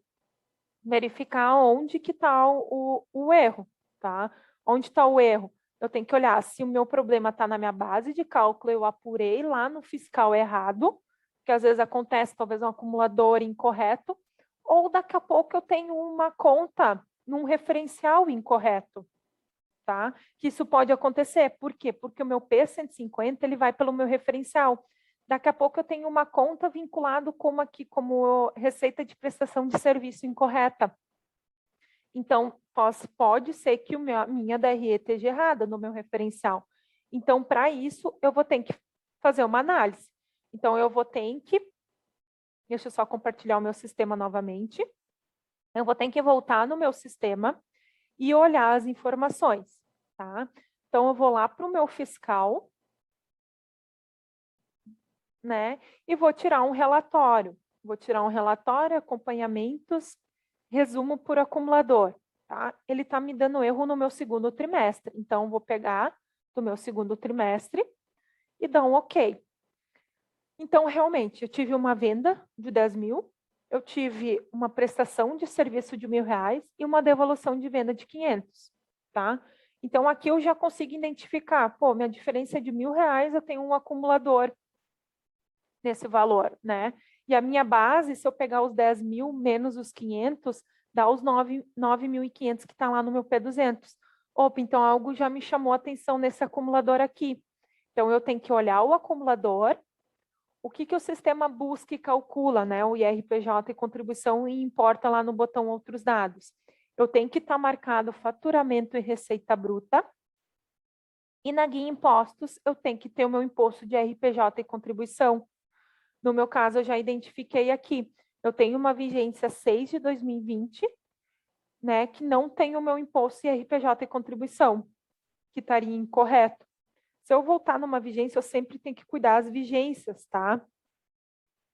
Verificar onde que está o erro, tá? Onde está o erro? Eu tenho que olhar se o meu problema está na minha base de cálculo, eu apurei lá no fiscal errado, que às vezes acontece talvez um acumulador incorreto, ou daqui a pouco eu tenho uma conta num referencial incorreto, tá? Que isso pode acontecer. Por quê? Porque o meu P150 ele vai pelo meu referencial. Daqui a pouco eu tenho uma conta vinculada como receita de prestação de serviço incorreta. Então, pode ser que a minha DRE esteja errada no meu referencial. Então, para isso, eu vou ter que fazer uma análise. Então, eu vou ter que... Deixa eu só compartilhar o meu sistema novamente. Eu vou ter que voltar no meu sistema e olhar as informações, tá? Então, eu vou lá para o meu fiscal, né? E vou tirar um relatório. Vou tirar um relatório, acompanhamentos, resumo por acumulador, tá? Ele está me dando erro no meu segundo trimestre. Então, vou pegar do meu segundo trimestre e dar um OK. Então, realmente, eu tive uma venda de 10 mil, eu tive uma prestação de serviço de R$ 1.000 e uma devolução de venda de 500, tá? Então, aqui eu já consigo identificar, pô, minha diferença é de R$ 1.000, eu tenho um acumulador nesse valor, né? E a minha base, se eu pegar os 10 mil menos os 500, dá os 9.500 que está lá no meu P200. Opa, então algo já me chamou a atenção nesse acumulador aqui. Então, eu tenho que olhar o acumulador, o que que o sistema busca e calcula, né? O IRPJ e contribuição e importa lá no botão outros dados. Eu tenho que estar marcado faturamento e receita bruta. E na guia impostos, eu tenho que ter o meu imposto de IRPJ e contribuição. No meu caso, eu já identifiquei aqui. Eu tenho uma vigência 6 de 2020, né? Que não tem o meu imposto e IRPJ e contribuição, que estaria incorreto. Se eu voltar numa vigência, eu sempre tenho que cuidar das vigências, tá?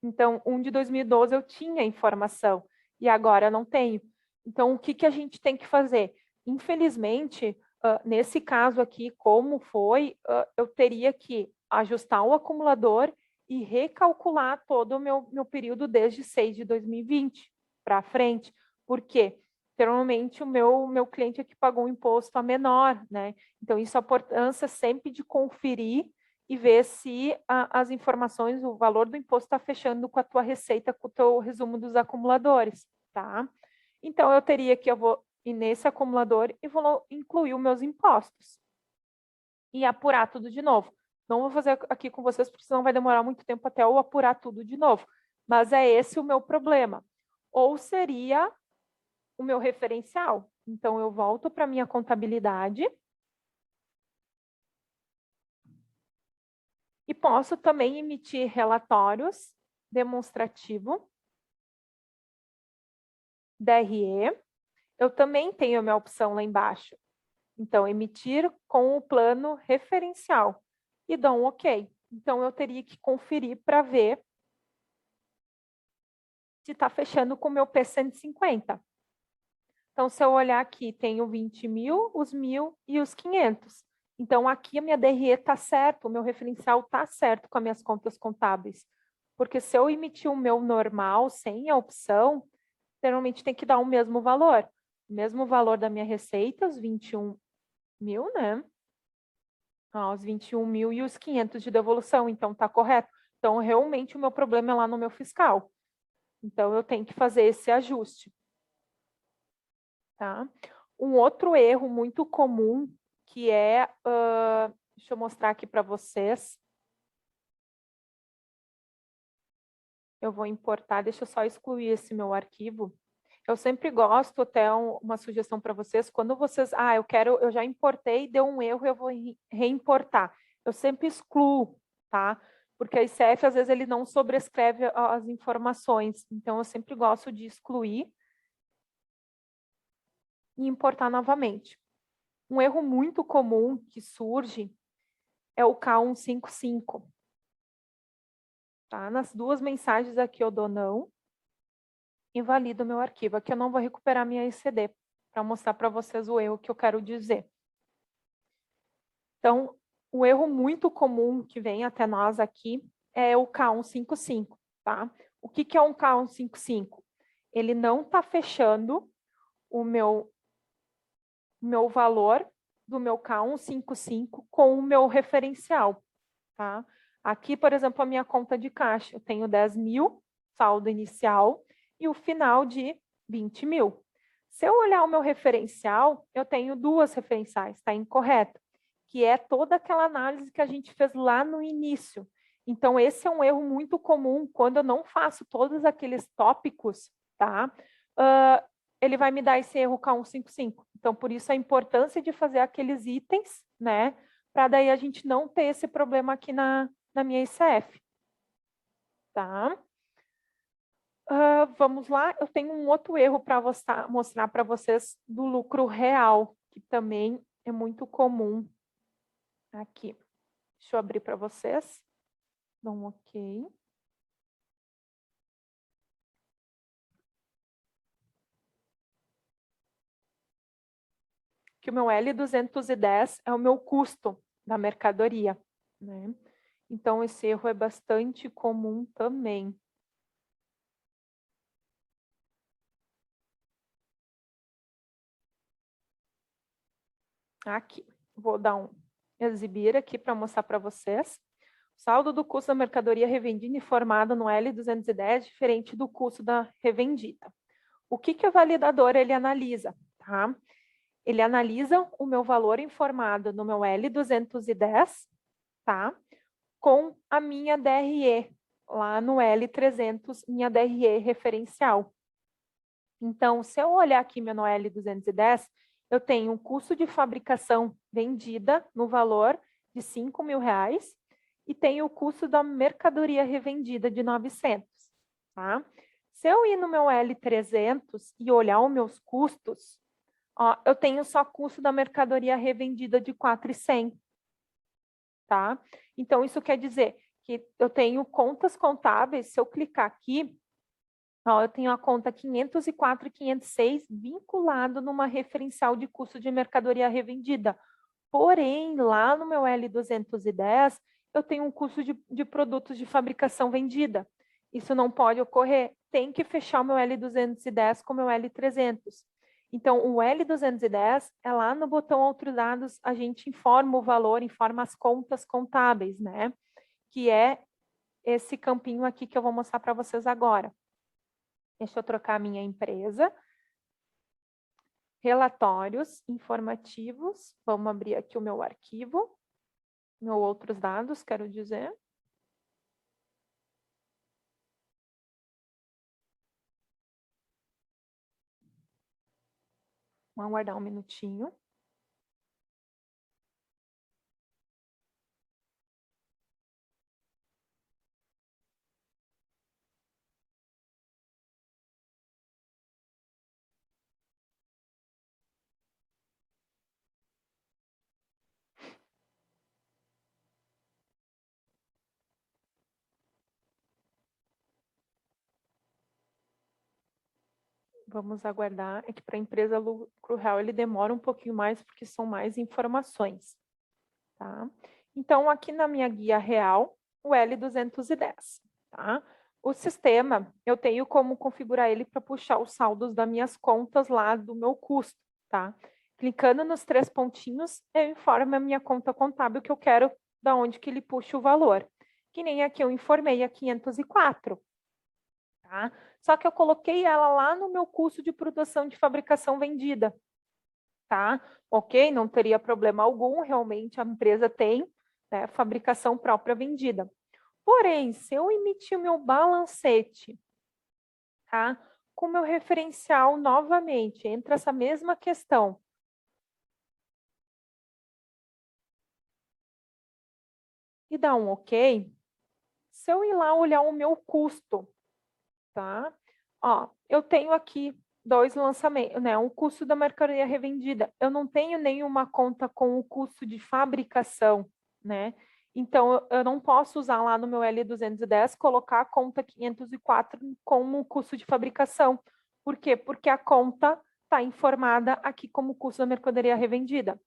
Então, um de 2012 eu tinha informação e agora eu não tenho. Então, o que que a gente tem que fazer? Infelizmente, nesse caso aqui, como foi, eu teria que ajustar o acumulador e recalcular todo o meu período desde 6 de 2020 para frente. Por quê? Normalmente, o meu cliente aqui pagou um imposto a menor, né? Então, isso é a importância sempre de conferir e ver se as informações, o valor do imposto está fechando com a tua receita, com o teu resumo dos acumuladores, tá? Então, eu vou ir nesse acumulador e vou incluir os meus impostos e apurar tudo de novo. Não vou fazer aqui com vocês, porque senão vai demorar muito tempo até eu apurar tudo de novo. Mas é esse o meu problema. Ou seria o meu referencial. Então, eu volto para a minha contabilidade e posso também emitir relatórios demonstrativo, DRE. Eu também tenho a minha opção lá embaixo. Então, emitir com o plano referencial. E dou um OK. Então, eu teria que conferir para ver se está fechando com o meu P150. Então, se eu olhar aqui, tenho 20 mil, os 1.000 e os 500. Então, aqui a minha DRE está certo, o meu referencial está certo com as minhas contas contábeis. Porque se eu emitir o meu normal, sem a opção, geralmente tem que dar o mesmo valor. O mesmo valor da minha receita, os 21 mil, né? Os 21 mil e os 500 de devolução, então está correto. Então, realmente, o meu problema é lá no meu fiscal. Então, eu tenho que fazer esse ajuste. Tá? Um outro erro muito comum, que é... deixa eu mostrar aqui para vocês. Eu vou importar, deixa eu só excluir esse meu arquivo. Eu sempre gosto, até uma sugestão para vocês, quando vocês, eu já importei, deu um erro, eu vou reimportar. Eu sempre excluo, tá? Porque a ICF, às vezes, ele não sobrescreve as informações. Então, eu sempre gosto de excluir e importar novamente. Um erro muito comum que surge é o K155. Tá? Nas duas mensagens aqui eu dou não e valido o meu arquivo. Aqui eu não vou recuperar minha ICD para mostrar para vocês o erro que eu quero dizer. Então, o erro muito comum que vem até nós aqui é o K155, tá? O que é um K155? Ele não está fechando o meu valor do meu K155 com o meu referencial, tá? Aqui, por exemplo, a minha conta de caixa, eu tenho 10 mil, saldo inicial, e o final de 20 mil. Se eu olhar o meu referencial, eu tenho duas referenciais, está incorreto, que é toda aquela análise que a gente fez lá no início. Então, esse é um erro muito comum, quando eu não faço todos aqueles tópicos, tá? Ele vai me dar esse erro K155. Então, por isso a importância de fazer aqueles itens, né? Para daí a gente não ter esse problema aqui na minha ICF. Tá? Vamos lá, eu tenho um outro erro para mostrar para vocês do lucro real, que também é muito comum aqui. Deixa eu abrir para vocês. Dá um ok. Que o meu L210 é o meu custo da mercadoria, né? Então, esse erro é bastante comum também. Aqui, vou dar um exibir aqui para mostrar para vocês. O saldo do custo da mercadoria revendida informado no L210 diferente do custo da revendida. O que o validador ele analisa? Tá? Ele analisa o meu valor informado no meu L210, tá? Com a minha DRE, lá no L300, minha DRE referencial. Então, se eu olhar aqui meu L210, eu tenho um custo de fabricação vendida no valor de R$5.000 e tenho o custo da mercadoria revendida de 900, tá? Se eu ir no meu L300 e olhar os meus custos, ó, eu tenho só custo da mercadoria revendida de 4.100, tá? Então, isso quer dizer que eu tenho contas contábeis, se eu clicar aqui, ó, eu tenho a conta 504 e 506 vinculado numa referencial de custo de mercadoria revendida. Porém, lá no meu L210, eu tenho um custo de produtos de fabricação vendida. Isso não pode ocorrer. Tem que fechar o meu L210 com o meu L300. Então, o L210 é lá no botão Outros Dados, a gente informa o valor, informa as contas contábeis, né? Que é esse campinho aqui que eu vou mostrar para vocês agora. Deixa eu trocar a minha empresa. Relatórios informativos. Vamos abrir aqui o meu arquivo. Meu outros dados, quero dizer. Vamos aguardar um minutinho. Vamos aguardar. É que para a empresa lucro real ele demora um pouquinho mais porque são mais informações. Tá? Então, aqui na minha guia real, o L210. Tá? O sistema, eu tenho como configurar ele para puxar os saldos das minhas contas lá do meu custo. Tá? Clicando nos 3 pontinhos, eu informo a minha conta contábil que eu quero da onde que ele puxa o valor. Que nem aqui eu informei a 504. tá? Só que eu coloquei ela lá no meu custo de produção de fabricação vendida, tá? Ok? Não teria problema algum, realmente a empresa tem, né, fabricação própria vendida. Porém, se eu emitir o meu balancete, tá? Com o meu referencial novamente, entra essa mesma questão. E dá um ok. Se eu ir lá olhar o meu custo, tá? Ó, eu tenho aqui dois lançamentos, né? O custo da mercadoria revendida. Eu não tenho nenhuma conta com o custo de fabricação, né? Então, eu não posso usar lá no meu L210, colocar a conta 504 como custo de fabricação. Por quê? Porque a conta está informada aqui como custo da mercadoria revendida.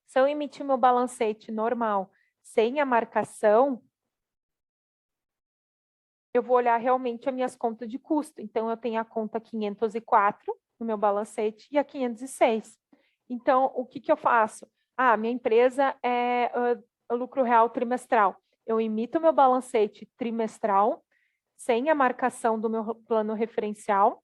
Se eu emitir meu balancete normal, sem a marcação, eu vou olhar realmente as minhas contas de custo. Então, eu tenho a conta 504 no meu balancete e a 506. Então, o que eu faço? Ah, minha empresa é lucro real trimestral. Eu emito meu balancete trimestral, sem a marcação do meu plano referencial,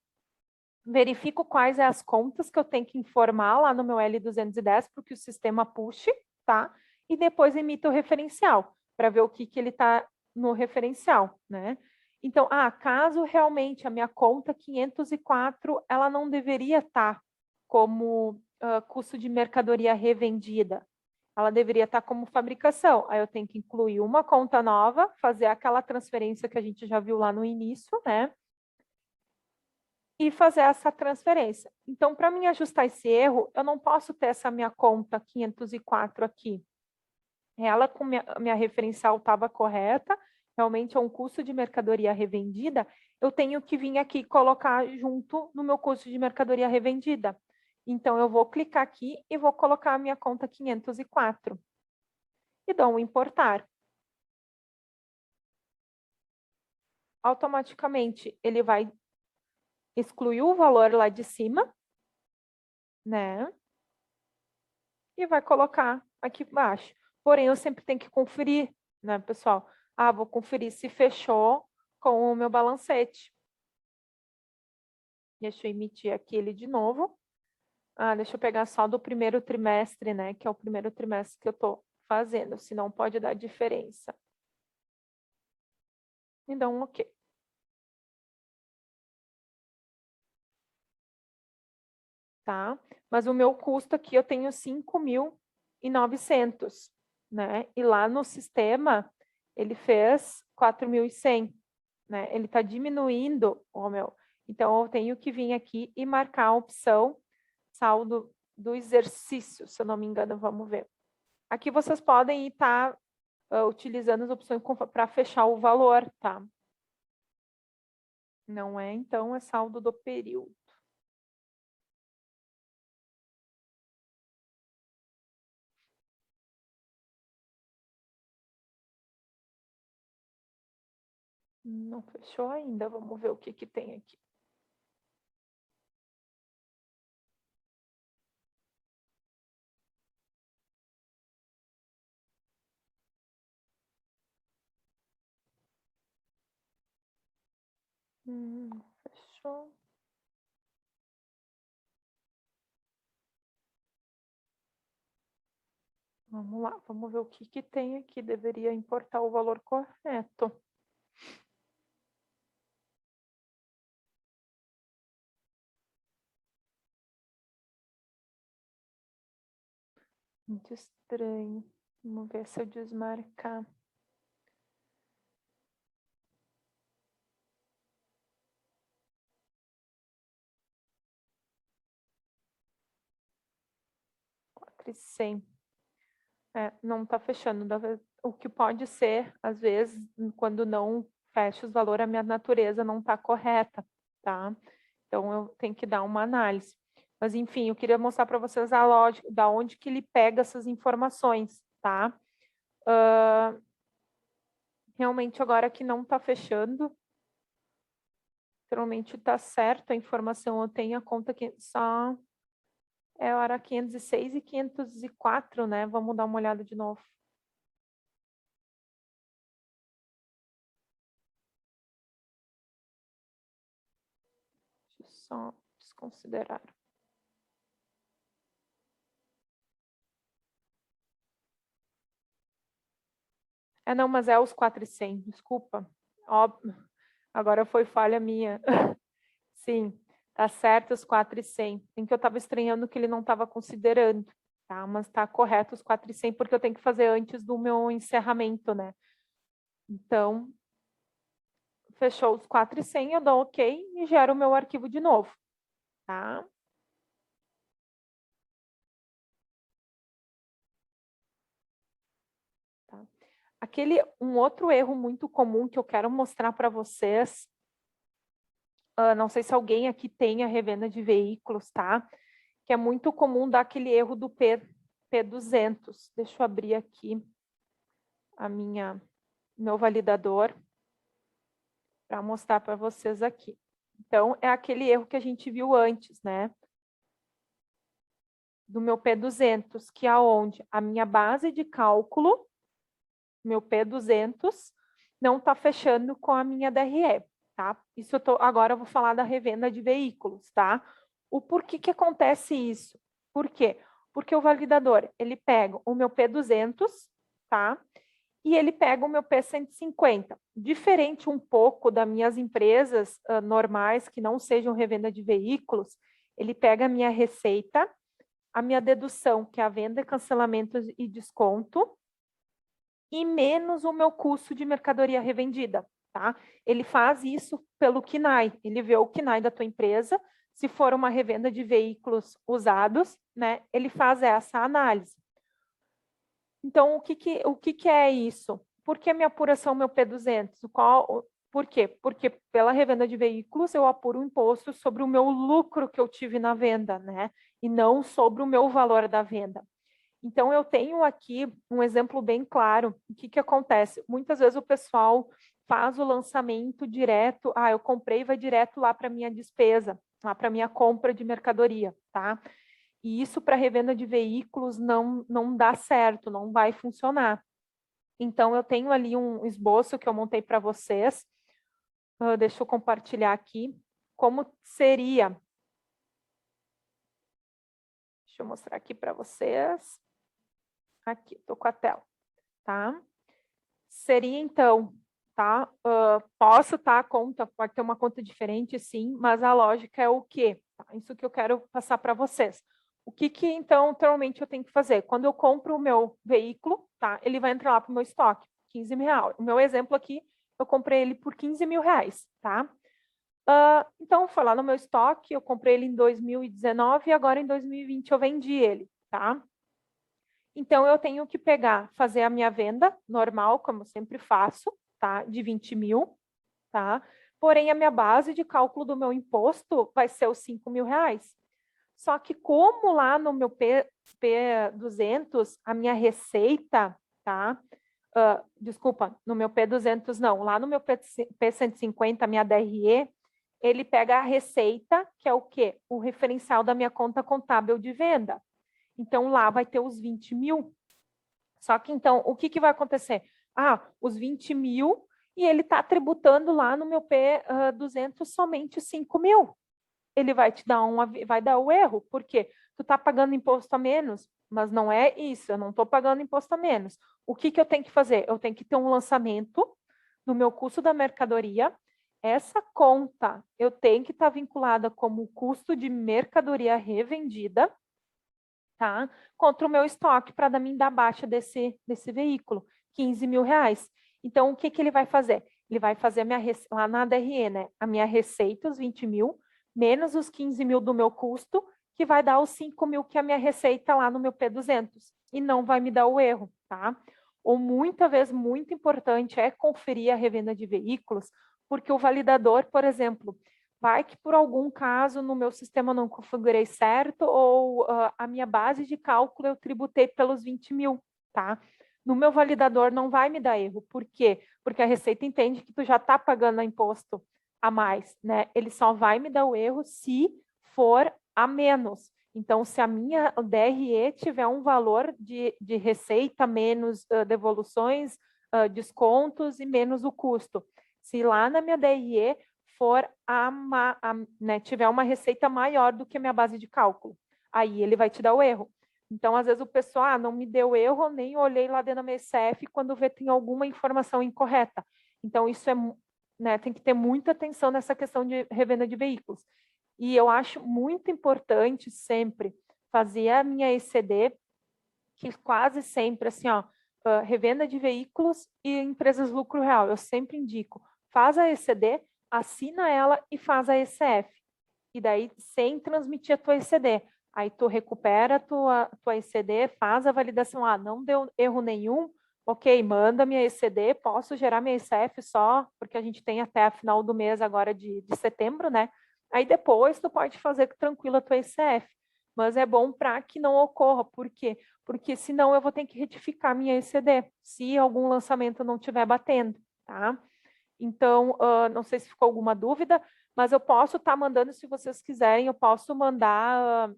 verifico quais são as contas que eu tenho que informar lá no meu L210 para que o sistema puxe, tá? E depois emito o referencial, para ver o que ele está no referencial, né? Então, caso realmente a minha conta 504, ela não deveria estar como custo de mercadoria revendida. Ela deveria estar como fabricação. Aí eu tenho que incluir uma conta nova, fazer aquela transferência que a gente já viu lá no início, né? E fazer essa transferência. Então, para mim ajustar esse erro, eu não posso ter essa minha conta 504 aqui. Ela com minha referencial estava correta, realmente é um custo de mercadoria revendida, eu tenho que vir aqui e colocar junto no meu custo de mercadoria revendida. Então, eu vou clicar aqui e vou colocar a minha conta 504. E dou um importar. Automaticamente, ele vai excluir o valor lá de cima, né? E vai colocar aqui embaixo. Porém, eu sempre tenho que conferir, né, pessoal? Vou conferir se fechou com o meu balancete. Deixa eu emitir aqui ele de novo. Deixa eu pegar só do primeiro trimestre, né? Que é o primeiro trimestre que eu tô fazendo, senão pode dar diferença. Me dá um ok. Tá? Mas o meu custo aqui eu tenho 5.900, né? E lá no sistema ele fez 4.100, né? Ele está diminuindo o meu. Então eu tenho que vir aqui e marcar a opção saldo do exercício, se eu não me engano, vamos ver. Aqui vocês podem estar utilizando as opções para fechar o valor, tá? Não é, então, é saldo do período. Não fechou ainda, vamos ver o que que tem aqui. Fechou. Vamos lá, vamos ver o que que tem aqui. Deveria importar o valor correto. Muito estranho. Vamos ver se eu desmarcar. Quatro e 100. Não está fechando. O que pode ser, às vezes, quando não fecha os valores, a minha natureza não está correta, tá? Então, eu tenho que dar uma análise. Mas, enfim, eu queria mostrar para vocês a lógica, da onde que ele pega essas informações, tá? Realmente, agora que não está fechando, geralmente está certo a informação. Eu tenho a conta que só é hora 506 e 504, né? Vamos dar uma olhada de novo. só desconsiderar. Não, mas é os 400, desculpa. Óbvio, agora foi falha minha. Sim, tá certo os 400. Em que eu estava estranhando que ele não estava considerando, tá? Mas tá correto os 400 porque eu tenho que fazer antes do meu encerramento, né? Então, fechou os 400, eu dou OK e gero o meu arquivo de novo, tá? Um outro erro muito comum que eu quero mostrar para vocês, não sei se alguém aqui tem a revenda de veículos, tá? Que é muito comum dar aquele erro do P200. Deixa eu abrir aqui meu validador para mostrar para vocês aqui. Então, é aquele erro que a gente viu antes, né? Do meu P200, que é onde a minha base de cálculo, meu P200, não está fechando com a minha DRE, tá? Isso agora eu vou falar da revenda de veículos, tá? O porquê que acontece isso? Por quê? Porque o validador, ele pega o meu P200, tá? E ele pega o meu P150. Diferente um pouco das minhas empresas normais, que não sejam revenda de veículos, ele pega a minha receita, a minha dedução, que é a venda, cancelamento e desconto, e menos o meu custo de mercadoria revendida, tá? Ele faz isso pelo KNAI, ele vê o KNAI da tua empresa, se for uma revenda de veículos usados, né, ele faz essa análise. Então, o que é isso? Por que a minha apuração, meu P200? Por quê? Porque pela revenda de veículos eu apuro o imposto sobre o meu lucro que eu tive na venda, né? E não sobre o meu valor da venda. Então, eu tenho aqui um exemplo bem claro. O que acontece? Muitas vezes o pessoal faz o lançamento direto, eu comprei, vai direto lá para minha despesa, lá para minha compra de mercadoria, tá? E isso para revenda de veículos não dá certo, não vai funcionar. Então, eu tenho ali um esboço que eu montei para vocês. Deixa eu compartilhar aqui. Como seria? Deixa eu mostrar aqui para vocês. Aqui, estou com a tela, tá? Seria, então, tá? Posso estar a conta, pode ter uma conta diferente, sim, mas a lógica é o quê? Tá? Isso que eu quero passar para vocês. O que, então, naturalmente, eu tenho que fazer? Quando eu compro o meu veículo, tá? Ele vai entrar lá para o meu estoque, 15 mil reais. O meu exemplo aqui, eu comprei ele por 15 mil reais, tá? Então, foi lá no meu estoque, eu comprei ele em 2019 e agora em 2020 eu vendi ele, tá? Então, eu tenho que fazer a minha venda normal, como eu sempre faço, tá? De 20 mil, tá? Porém, a minha base de cálculo do meu imposto vai ser os 5 mil reais. Só que como lá no meu P200, a minha receita, tá? Desculpa, no meu P200 não, lá no meu P150, a minha DRE, ele pega a receita, que é o quê? O referencial da minha conta contábil de venda. Então, lá vai ter os 20 mil. Só que, então, o que vai acontecer? Os 20 mil e ele está tributando lá no meu P200 somente 5 mil. Ele vai te dar vai dar o erro, porque tu está pagando imposto a menos, mas não é isso, eu não estou pagando imposto a menos. O que eu tenho que fazer? Eu tenho que ter um lançamento do meu custo da mercadoria. Essa conta eu tenho que estar vinculada como custo de mercadoria revendida, tá? Contra o meu estoque para mim dar baixa desse veículo, 15 mil reais. Então, o que ele vai fazer? Ele vai fazer lá na DRE, né? A minha receita, os 20 mil, menos os 15 mil do meu custo, que vai dar os 5 mil que é a minha receita lá no meu P200. E não vai me dar o erro, tá? Ou muita vez, muito importante é conferir a revenda de veículos, porque o validador, por exemplo, vai que por algum caso no meu sistema não configurei certo ou a minha base de cálculo eu tributei pelos 20 mil, tá? No meu validador não vai me dar erro. Por quê? Porque a Receita entende que tu já está pagando imposto a mais, né? Ele só vai me dar o erro se for a menos. Então, se a minha DRE tiver um valor de receita menos devoluções, descontos e menos o custo. Se lá na minha DRE for né, tiver uma receita maior do que a minha base de cálculo. Aí ele vai te dar o erro. Então, às vezes o pessoal, não me deu erro, nem olhei lá dentro da minha ECF quando vê tem alguma informação incorreta. Então, isso é, né, tem que ter muita atenção nessa questão de revenda de veículos. E eu acho muito importante sempre fazer a minha ECD, que quase sempre, assim, ó, revenda de veículos e empresas lucro real. Eu sempre indico, faz a ECD, assina ela e faz a ECF. E daí, sem transmitir a tua ECD. Aí tu recupera a tua ECD, faz a validação. Não deu erro nenhum, ok, manda minha ECD, posso gerar minha ECF só, porque a gente tem até a final do mês agora de setembro, né? Aí depois tu pode fazer tranquilo a tua ECF. Mas é bom para que não ocorra. Por quê? Porque senão eu vou ter que retificar minha ECD, se algum lançamento não estiver batendo, tá? Então, não sei se ficou alguma dúvida, mas eu posso estar mandando, se vocês quiserem, eu posso mandar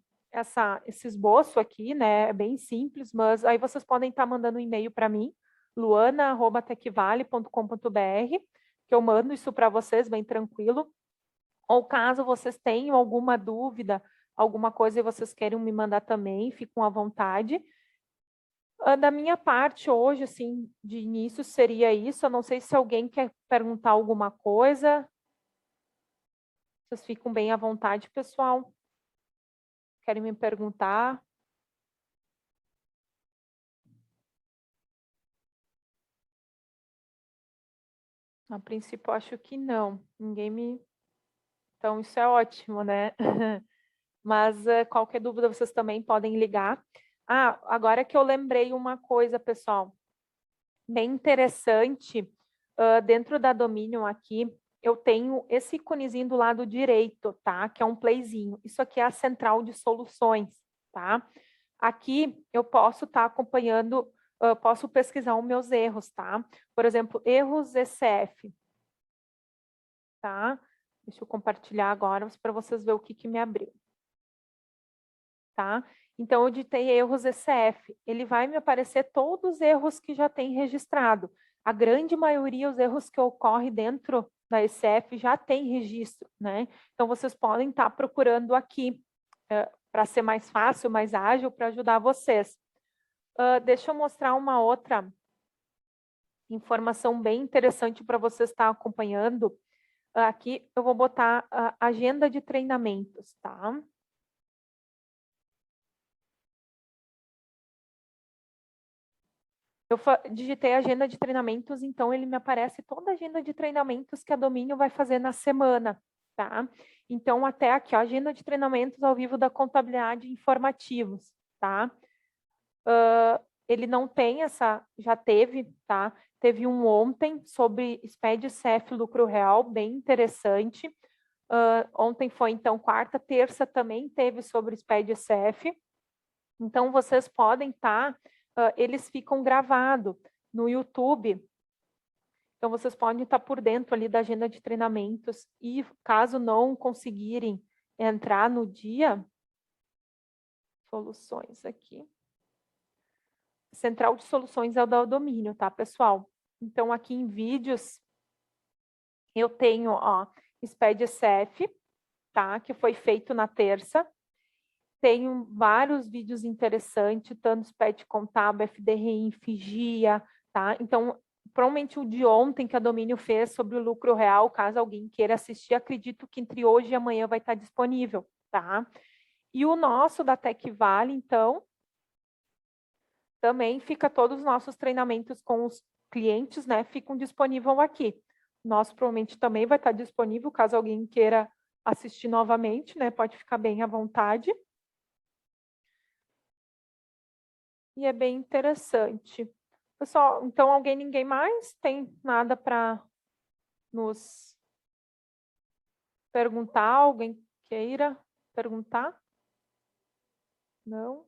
esse esboço aqui, né? É bem simples, mas aí vocês podem estar mandando um e-mail para mim, luana@tecvale.com.br, que eu mando isso para vocês bem tranquilo. Ou caso vocês tenham alguma dúvida, alguma coisa e vocês querem me mandar também, fiquem à vontade. Da minha parte hoje, assim, de início seria isso. Eu não sei se alguém quer perguntar alguma coisa. Vocês ficam bem à vontade, pessoal. Querem me perguntar? A princípio, eu acho que não. Ninguém me... Então, isso é ótimo, né? Mas qualquer dúvida, vocês também podem ligar. Agora que eu lembrei uma coisa, pessoal. Bem interessante. Dentro da Dominion aqui, eu tenho esse iconezinho do lado direito, tá? Que é um playzinho. Isso aqui é a central de soluções, tá? Aqui eu posso estar acompanhando, posso pesquisar os meus erros, tá? Por exemplo, erros ECF, tá? Deixa eu compartilhar agora para vocês verem o que me abriu, tá? Então, eu digitei erros ECF. Ele vai me aparecer todos os erros que já tem registrado. A grande maioria, os erros que ocorrem dentro da ECF já tem registro, né? Então, vocês podem estar procurando aqui para ser mais fácil, mais ágil, para ajudar vocês. Deixa eu mostrar uma outra informação bem interessante para vocês estar acompanhando. Aqui eu vou botar a agenda de treinamentos, tá? Eu digitei agenda de treinamentos, então ele me aparece toda a agenda de treinamentos que a Domínio vai fazer na semana, tá? Então, até aqui, ó, agenda de treinamentos ao vivo da contabilidade informativos, tá? Ele não tem essa, já teve, tá? Teve um ontem sobre SPED CF lucro real, bem interessante. Ontem foi, então, quarta, terça também teve sobre SPED CF. Então, vocês podem estar... eles ficam gravados no YouTube. Então, vocês podem estar por dentro ali da agenda de treinamentos e, caso não conseguirem entrar no dia, soluções aqui. Central de soluções é o da domínio, tá, pessoal? Então, aqui em vídeos, eu tenho, ó, SPED CF, tá, que foi feito na terça. Tenho vários vídeos interessantes, tanto SPED contábil, FDRI, FIGIA, tá? Então, provavelmente o de ontem que a Domínio fez sobre o lucro real, caso alguém queira assistir, acredito que entre hoje e amanhã vai estar disponível, tá? E o nosso da TecVale, então, também fica todos os nossos treinamentos com os clientes, né? Ficam disponíveis aqui. Nosso provavelmente também vai estar disponível, caso alguém queira assistir novamente, né? Pode ficar bem à vontade. E é bem interessante. Pessoal, então ninguém mais tem nada para nos perguntar? Alguém queira perguntar? Não?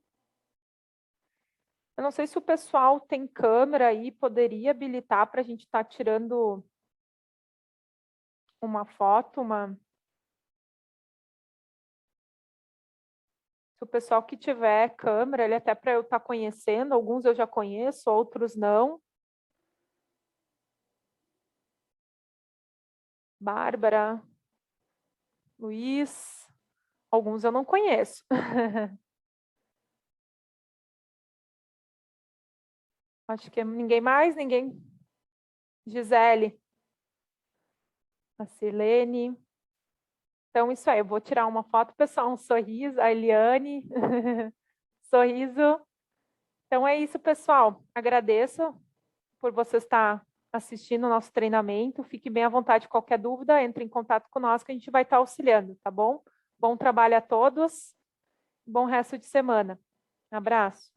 Eu não sei se o pessoal tem câmera aí, poderia habilitar para a gente estar tirando uma foto, Se o pessoal que tiver câmera, ele até para eu estar conhecendo, alguns eu já conheço, outros não. Bárbara, Luiz, alguns eu não conheço. Acho que ninguém mais, ninguém. Gisele, a Silene. Então, isso aí, eu vou tirar uma foto, pessoal, um sorriso, a Eliane, sorriso. Então, é isso, pessoal. Agradeço por você estar assistindo o nosso treinamento. Fique bem à vontade, qualquer dúvida, entre em contato conosco, que a gente vai estar auxiliando, tá bom? Bom trabalho a todos, bom resto de semana. Abraço.